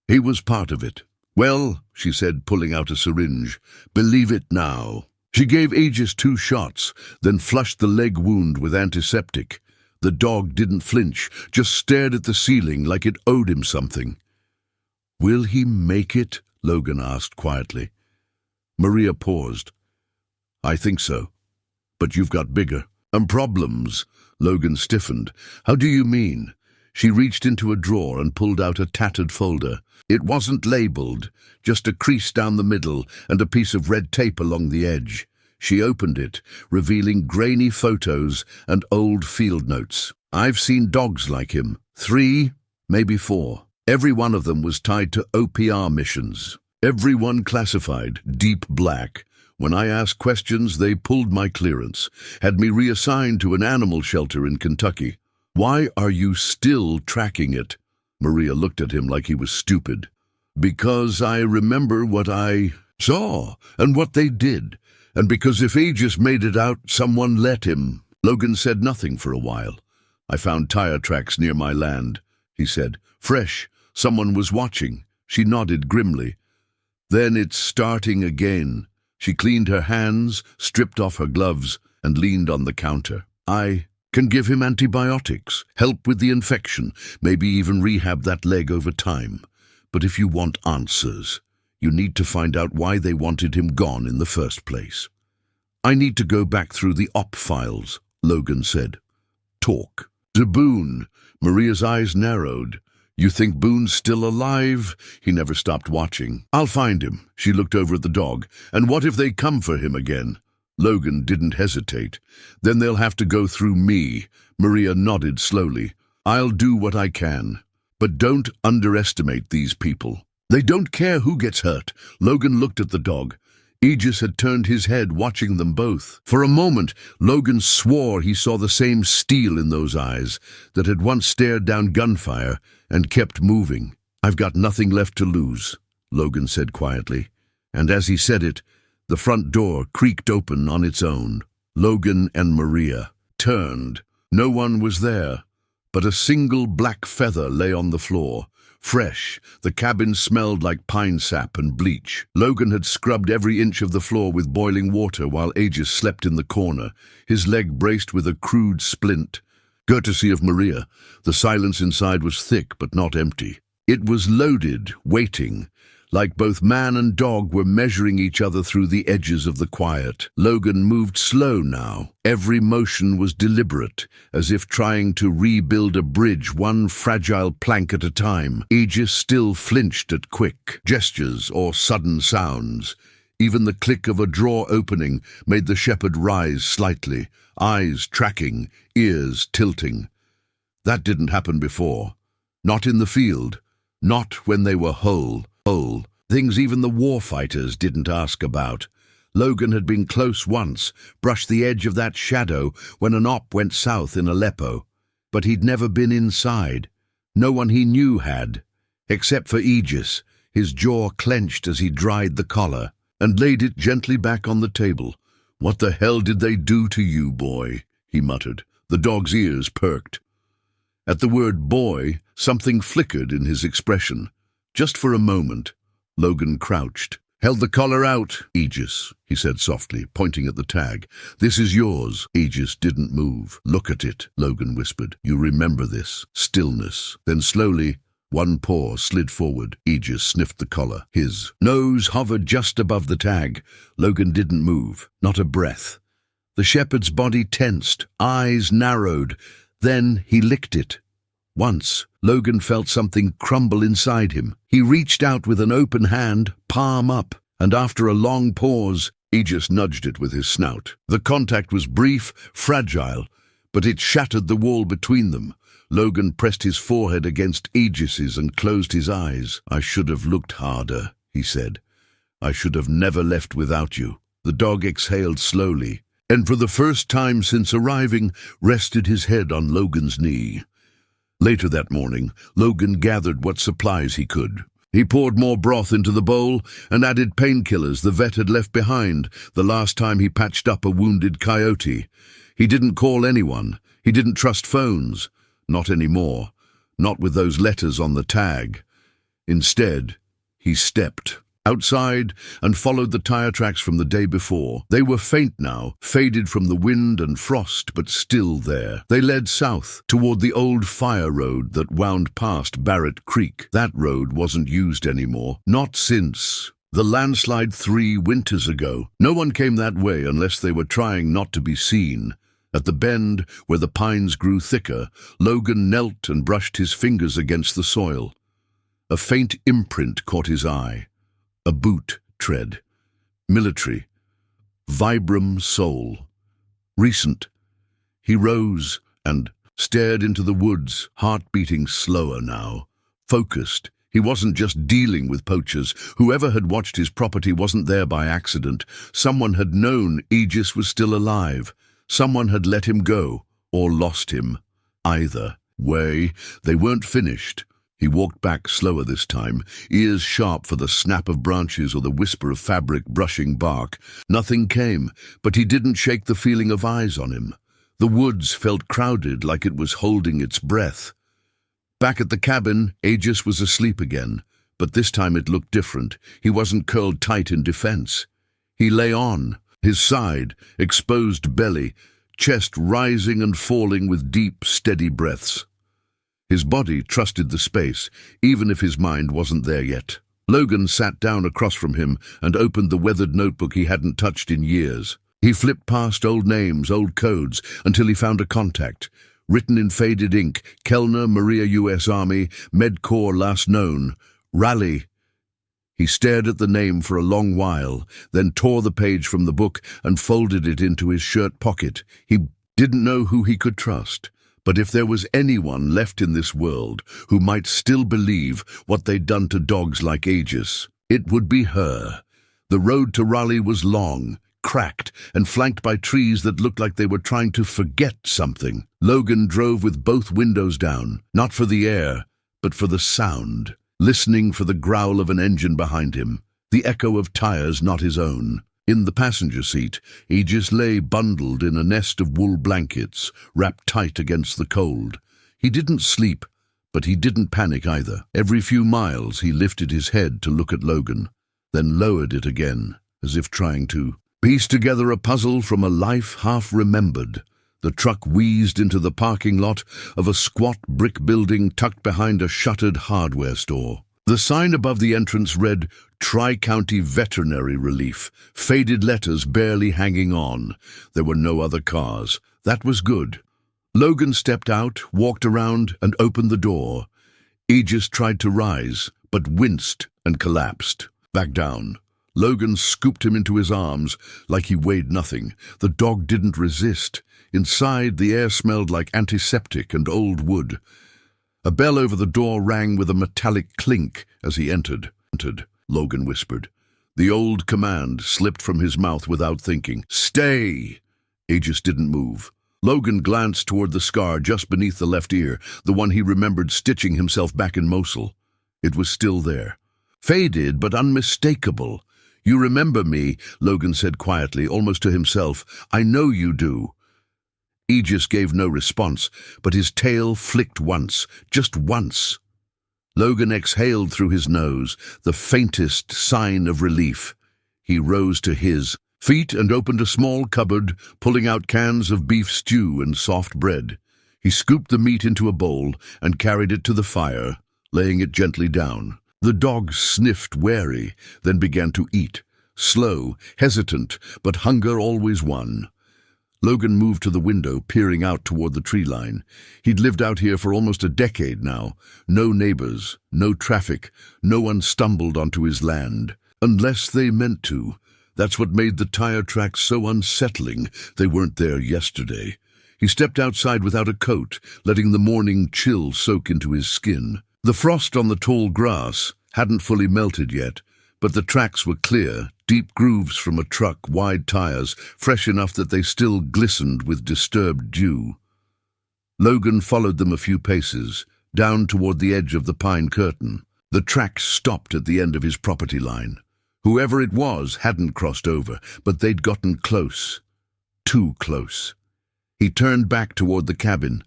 He was part of it." "Well," she said, pulling out a syringe, "believe it now." She gave Aegis 2 shots, then flushed the leg wound with antiseptic. The dog didn't flinch, just stared at the ceiling like it owed him something. "Will he make it?" Logan asked quietly. Maria paused. "I think so. But you've got bigger. And problems." Logan stiffened. "How do you mean?" She reached into a drawer and pulled out a tattered folder. It wasn't labeled, just a crease down the middle and a piece of red tape along the edge. She opened it, revealing grainy photos and old field notes. I've seen dogs like him. 3, maybe 4. Every one of them was tied to OPR missions. Every one classified, deep black. When I asked questions, they pulled my clearance, had me reassigned to an animal shelter in Kentucky. Why are you still tracking it? Maria looked at him like he was stupid. Because I remember what I saw and what they did. And because if Aegis made it out, someone let him. Logan said nothing for a while. I found tire tracks near my land, he said. Fresh. Someone was watching. She nodded grimly. Then it's starting again. She cleaned her hands, stripped off her gloves, and leaned on the counter. I can give him antibiotics, help with the infection, maybe even rehab that leg over time. But if you want answers, you need to find out why they wanted him gone in the first place. I need to go back through the op files, Logan said. Talk. To Boone. Maria's eyes narrowed. You think Boone's still alive? He never stopped watching. I'll find him. She looked over at the dog. And what if they come for him again? Logan didn't hesitate. Then they'll have to go through me. Maria nodded slowly. I'll do what I can. But don't underestimate these people. They don't care who gets hurt. Logan looked at the dog. Aegis had turned his head, watching them both. For a moment, Logan swore he saw the same steel in those eyes that had once stared down gunfire and kept moving. I've got nothing left to lose, Logan said quietly. And as he said it, the front door creaked open on its own. Logan and Maria turned. No one was there, but a single black feather lay on the floor. Fresh, the cabin smelled like pine sap and bleach. Logan had scrubbed every inch of the floor with boiling water while Aegis slept in the corner, his leg braced with a crude splint. Courtesy of Maria, the silence inside was thick but not empty. It was loaded, waiting, like both man and dog were measuring each other through the edges of the quiet. Logan moved slow now. Every motion was deliberate, as if trying to rebuild a bridge one fragile plank at a time. Aegis still flinched at quick gestures or sudden sounds. Even the click of a drawer opening made the shepherd rise slightly, eyes tracking, ears tilting. That didn't happen before. Not in the field. Not when they were whole. Things even the warfighters didn't ask about. Logan had been close once, brushed the edge of that shadow when an op went south in Aleppo. But he'd never been inside. No one he knew had. Except for Aegis, his jaw clenched as he dried the collar and laid it gently back on the table. What the hell did they do to you, boy? He muttered. The dog's ears perked. At the word boy, something flickered in his expression. Just for a moment, Logan crouched. Held the collar out, Aegis, he said softly, pointing at the tag. This is yours. Aegis didn't move. Look at it, Logan whispered. You remember this. Stillness. Then slowly, one paw slid forward. Aegis sniffed the collar. His nose hovered just above the tag. Logan didn't move. Not a breath. The shepherd's body tensed, eyes narrowed. Then he licked it. Once, Logan felt something crumble inside him. He reached out with an open hand, palm up, and after a long pause, Aegis nudged it with his snout. The contact was brief, fragile, but it shattered the wall between them. Logan pressed his forehead against Aegis's and closed his eyes. I should have looked harder, he said. I should have never left without you. The dog exhaled slowly, and for the first time since arriving, rested his head on Logan's knee. Later that morning, Logan gathered what supplies he could. He poured more broth into the bowl and added painkillers the vet had left behind the last time he patched up a wounded coyote. He didn't call anyone. He didn't trust phones. Not anymore. Not with those letters on the tag. Instead, he stepped outside and followed the tire tracks from the day before. They were faint now, faded from the wind and frost, but still there. They led south, toward the old fire road that wound past Barrett Creek. That road wasn't used anymore. Not since the landslide 3 winters ago. No one came that way unless they were trying not to be seen. At the bend, where the pines grew thicker, Logan knelt and brushed his fingers against the soil. A faint imprint caught his eye. A boot tread. Military. Vibram sole. Recent. He rose and stared into the woods, heart beating slower now. Focused. He wasn't just dealing with poachers. Whoever had watched his property wasn't there by accident. Someone had known Aegis was still alive. Someone had let him go, or lost him. Either way, they weren't finished. He walked back slower this time, ears sharp for the snap of branches or the whisper of fabric brushing bark. Nothing came, but he didn't shake the feeling of eyes on him. The woods felt crowded, like it was holding its breath. Back at the cabin, Aegis was asleep again, but this time it looked different. He wasn't curled tight in defense. He lay on, his side, exposed belly, chest rising and falling with deep, steady breaths. His body trusted the space, even if his mind wasn't there yet. Logan sat down across from him and opened the weathered notebook he hadn't touched in years. He flipped past old names, old codes, until he found a contact. Written in faded ink, Kellner, Maria, U.S. Army, MedCorps last known, Raleigh. He stared at the name for a long while, then tore the page from the book and folded it into his shirt pocket. He didn't know who he could trust, but if there was anyone left in this world who might still believe what they'd done to dogs like Aegis, it would be her. The road to Raleigh was long, cracked, and flanked by trees that looked like they were trying to forget something. Logan drove with both windows down, not for the air, but for the sound, listening for the growl of an engine behind him, the echo of tires not his own. In the passenger seat, Aegis lay bundled in a nest of wool blankets, wrapped tight against the cold. He didn't sleep, but he didn't panic either. Every few miles he lifted his head to look at Logan, then lowered it again, as if trying to piece together a puzzle from a life half-remembered. The truck wheezed into the parking lot of a squat brick building tucked behind a shuttered hardware store. The sign above the entrance read, Tri-County Veterinary Relief, faded letters barely hanging on. There were no other cars. That was good. Logan stepped out, walked around, and opened the door. Aegis tried to rise, but winced and collapsed. Back down. Logan scooped him into his arms like he weighed nothing. The dog didn't resist. Inside, the air smelled like antiseptic and old wood. A bell over the door rang with a metallic clink as he entered. Logan whispered. The old command slipped from his mouth without thinking. Stay! Aegis didn't move. Logan glanced toward the scar just beneath the left ear, the one he remembered stitching himself back in Mosul. It was still there. Faded but unmistakable. You remember me, Logan said quietly, almost to himself. I know you do. Aegis gave no response, but his tail flicked once, just once. Logan exhaled through his nose, the faintest sign of relief. He rose to his feet and opened a small cupboard, pulling out cans of beef stew and soft bread. He scooped the meat into a bowl and carried it to the fire, laying it gently down. The dog sniffed wary, then began to eat. Slow, hesitant, but hunger always won. Logan moved to the window, peering out toward the tree line. He'd lived out here for almost a decade now. No neighbors, no traffic, no one stumbled onto his land. Unless they meant to. That's what made the tire tracks so unsettling. They weren't there yesterday. He stepped outside without a coat, letting the morning chill soak into his skin. The frost on the tall grass hadn't fully melted yet, but the tracks were clear, deep grooves from a truck, wide tires, fresh enough that they still glistened with disturbed dew. Logan followed them a few paces, down toward the edge of the pine curtain. The tracks stopped at the end of his property line. Whoever it was hadn't crossed over, but they'd gotten close. Too close. He turned back toward the cabin,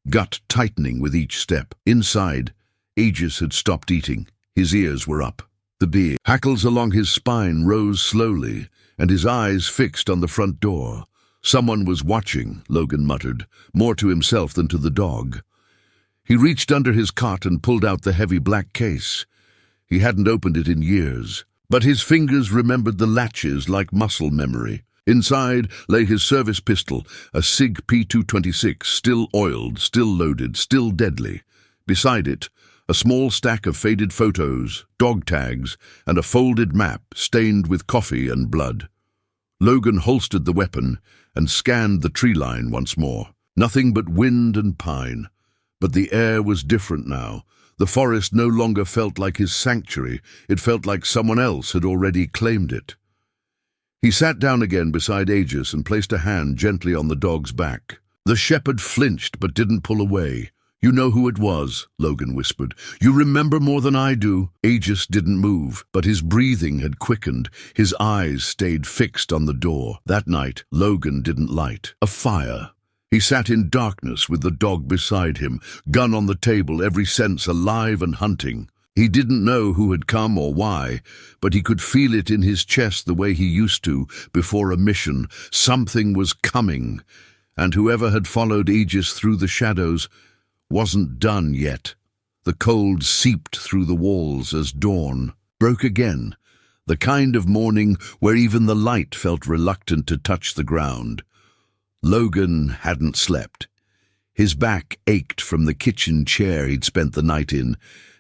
gut tightening with each step. Inside, Aegis had stopped eating. His ears were up. The beard, hackles along his spine rose slowly, and his eyes fixed on the front door. Someone was watching, Logan muttered, more to himself than to the dog. He reached under his cot and pulled out the heavy black case. He hadn't opened it in years, but his fingers remembered the latches like muscle memory. Inside lay his service pistol, a SIG P226, still oiled, still loaded, still deadly. Beside it, a small stack of faded photos, dog tags, and a folded map stained with coffee and blood. Logan holstered the weapon and scanned the tree line once more. Nothing but wind and pine. But the air was different now. The forest no longer felt like his sanctuary. It felt like someone else had already claimed it. He sat down again beside Aegis and placed a hand gently on the dog's back. The shepherd flinched but didn't pull away. "You know who it was," Logan whispered. "You remember more than I do." Aegis didn't move, but his breathing had quickened. His eyes stayed fixed on the door. That night, Logan didn't light a fire. He sat in darkness with the dog beside him, gun on the table, every sense alive and hunting. He didn't know who had come or why, but he could feel it in his chest the way he used to before a mission. Something was coming, and whoever had followed Aegis through the shadows wasn't done yet. The cold seeped through the walls as dawn broke again, the kind of morning where even the light felt reluctant to touch the ground. Logan hadn't slept. His back ached from the kitchen chair he'd spent the night in,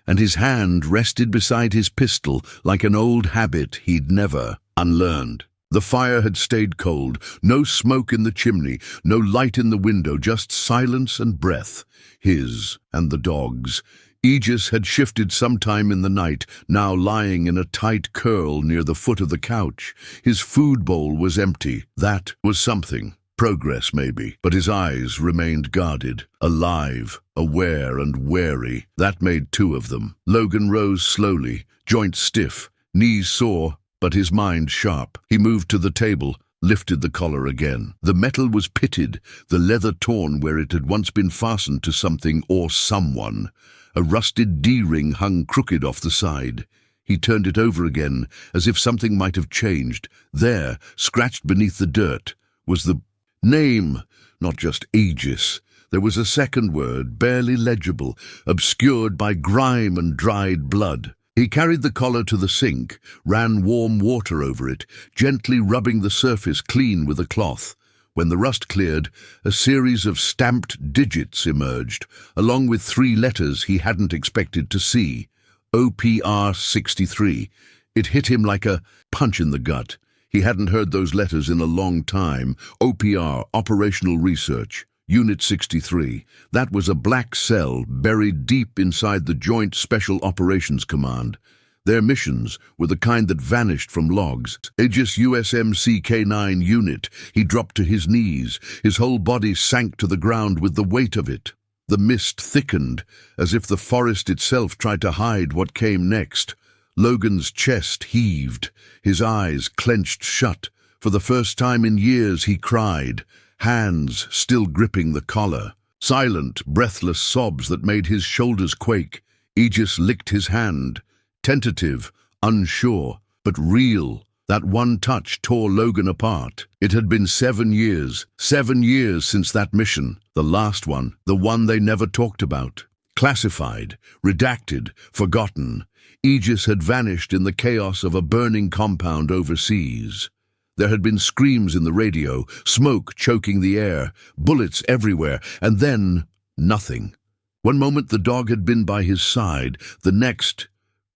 and his hand rested beside his pistol like an old habit he'd never unlearned. The fire had stayed cold, no smoke in the chimney, no light in the window, just silence and breath, his and the dog's. Aegis had shifted sometime in the night, now lying in a tight curl near the foot of the couch. His food bowl was empty. That was something. Progress, maybe, but his eyes remained guarded, alive, aware and wary. That made two of them. Logan rose slowly, joints stiff, knees sore, but his mind sharp. He moved to the table, lifted the collar again. The metal was pitted, the leather torn where it had once been fastened to something or someone. A rusted D-ring hung crooked off the side. He turned it over again, as if something might have changed. There, scratched beneath the dirt, was the name, not just Aegis. There was a second word, barely legible, obscured by grime and dried blood. He carried the collar to the sink, ran warm water over it, gently rubbing the surface clean with a cloth. When the rust cleared, a series of stamped digits emerged, along with 3 letters he hadn't expected to see. OPR 63. It hit him like a punch in the gut. He hadn't heard those letters in a long time. OPR, Operational Research, Unit 63. That was a black cell buried deep inside the Joint Special Operations Command. Their missions were the kind that vanished from logs. Aegis USMC K9 unit. He dropped to his knees. His whole body sank to the ground with the weight of it. The mist thickened, as if the forest itself tried to hide what came next. Logan's chest heaved, his eyes clenched shut. For the first time in years he cried, hands still gripping the collar. Silent, breathless sobs that made his shoulders quake. Aegis licked his hand, tentative, unsure, but real. That one touch tore Logan apart. It had been 7 years since that mission, the last one, the one they never talked about. Classified, redacted, forgotten. Aegis had vanished in the chaos of a burning compound overseas. There had been screams in the radio, smoke choking the air, bullets everywhere, and then nothing. One moment the dog had been by his side, the next,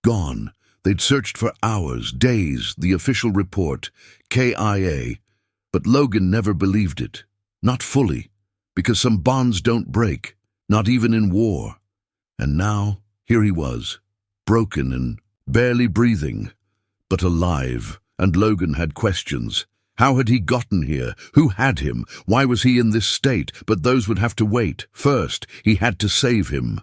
gone. They'd searched for hours, days, the official report, KIA. But Logan never believed it. Not fully, because some bonds don't break, not even in war. And now, here he was, broken and barely breathing, but alive. And Logan had questions. How had he gotten here? Who had him? Why was he in this state? But those would have to wait. First, he had to save him.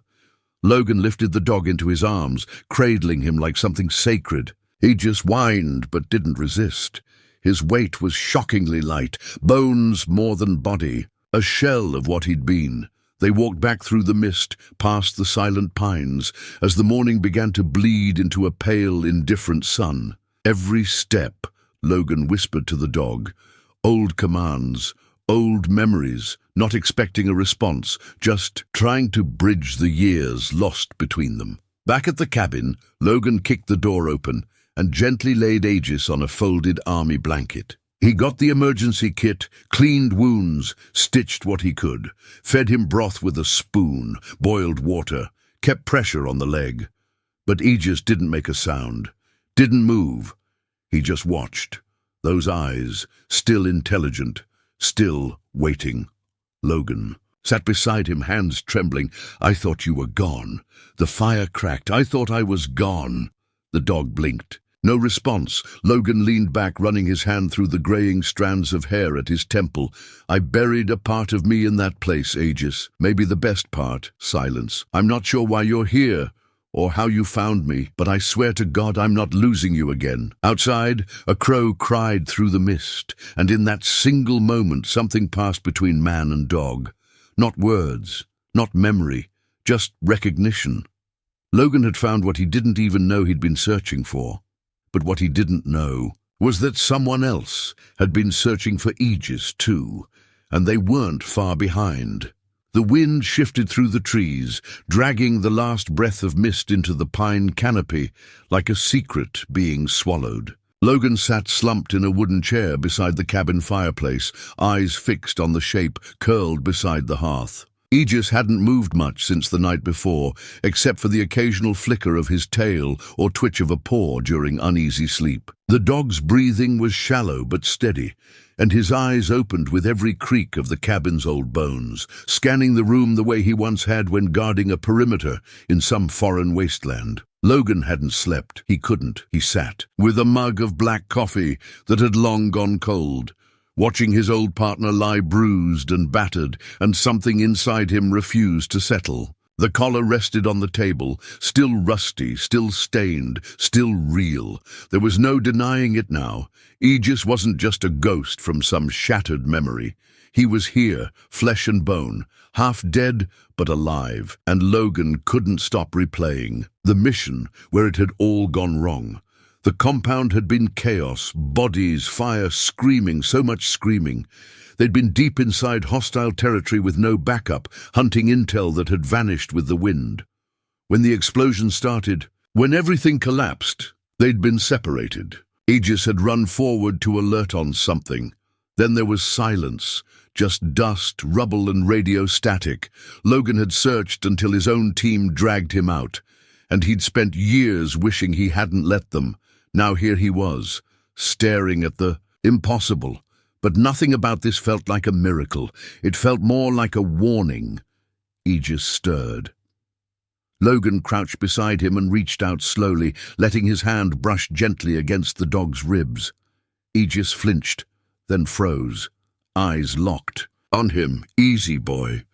Logan lifted the dog into his arms, cradling him like something sacred. Aegis whined but didn't resist. His weight was shockingly light, bones more than body, a shell of what he'd been. They walked back through the mist, past the silent pines, as the morning began to bleed into a pale, indifferent sun. Every step, Logan whispered to the dog. Old commands, old memories, not expecting a response, just trying to bridge the years lost between them. Back at the cabin, Logan kicked the door open and gently laid Aegis on a folded army blanket. He got the emergency kit, cleaned wounds, stitched what he could, fed him broth with a spoon, boiled water, kept pressure on the leg. But Aegis didn't make a sound, didn't move. He just watched. Those eyes, still intelligent, still waiting. Logan sat beside him, hands trembling. "I thought you were gone." The fire cracked. "I thought I was gone." The dog blinked. No response. Logan leaned back, running his hand through the graying strands of hair at his temple. "I buried a part of me in that place, Aegis. Maybe the best part." Silence. "I'm not sure why you're here, or how you found me, but I swear to God I'm not losing you again." Outside, a crow cried through the mist, and in that single moment something passed between man and dog. Not words, not memory, just recognition. Logan had found what he didn't even know he'd been searching for. But what he didn't know was that someone else had been searching for Aegis too, and they weren't far behind. The wind shifted through the trees, dragging the last breath of mist into the pine canopy, like a secret being swallowed. Logan sat slumped in a wooden chair beside the cabin fireplace, eyes fixed on the shape curled beside the hearth. Aegis hadn't moved much since the night before, except for the occasional flicker of his tail or twitch of a paw during uneasy sleep. The dog's breathing was shallow but steady, and his eyes opened with every creak of the cabin's old bones, scanning the room the way he once had when guarding a perimeter in some foreign wasteland. Logan hadn't slept. He couldn't. He sat, with a mug of black coffee that had long gone cold, watching his old partner lie bruised and battered, and something inside him refused to settle. The collar rested on the table, still rusty, still stained, still real. There was no denying it now. Aegis wasn't just a ghost from some shattered memory. He was here, flesh and bone, half dead but alive, and Logan couldn't stop replaying. The mission where it had all gone wrong. The compound had been chaos, bodies, fire, screaming, so much screaming. They'd been deep inside hostile territory with no backup, hunting intel that had vanished with the wind. When the explosion started, when everything collapsed, they'd been separated. Aegis had run forward to alert on something. Then there was silence, just dust, rubble, and radio static. Logan had searched until his own team dragged him out, and he'd spent years wishing he hadn't let them. Now here he was, staring at the impossible. But nothing about this felt like a miracle. It felt more like a warning. Aegis stirred. Logan crouched beside him and reached out slowly, letting his hand brush gently against the dog's ribs. Aegis flinched, then froze, eyes locked. "On him, easy, boy."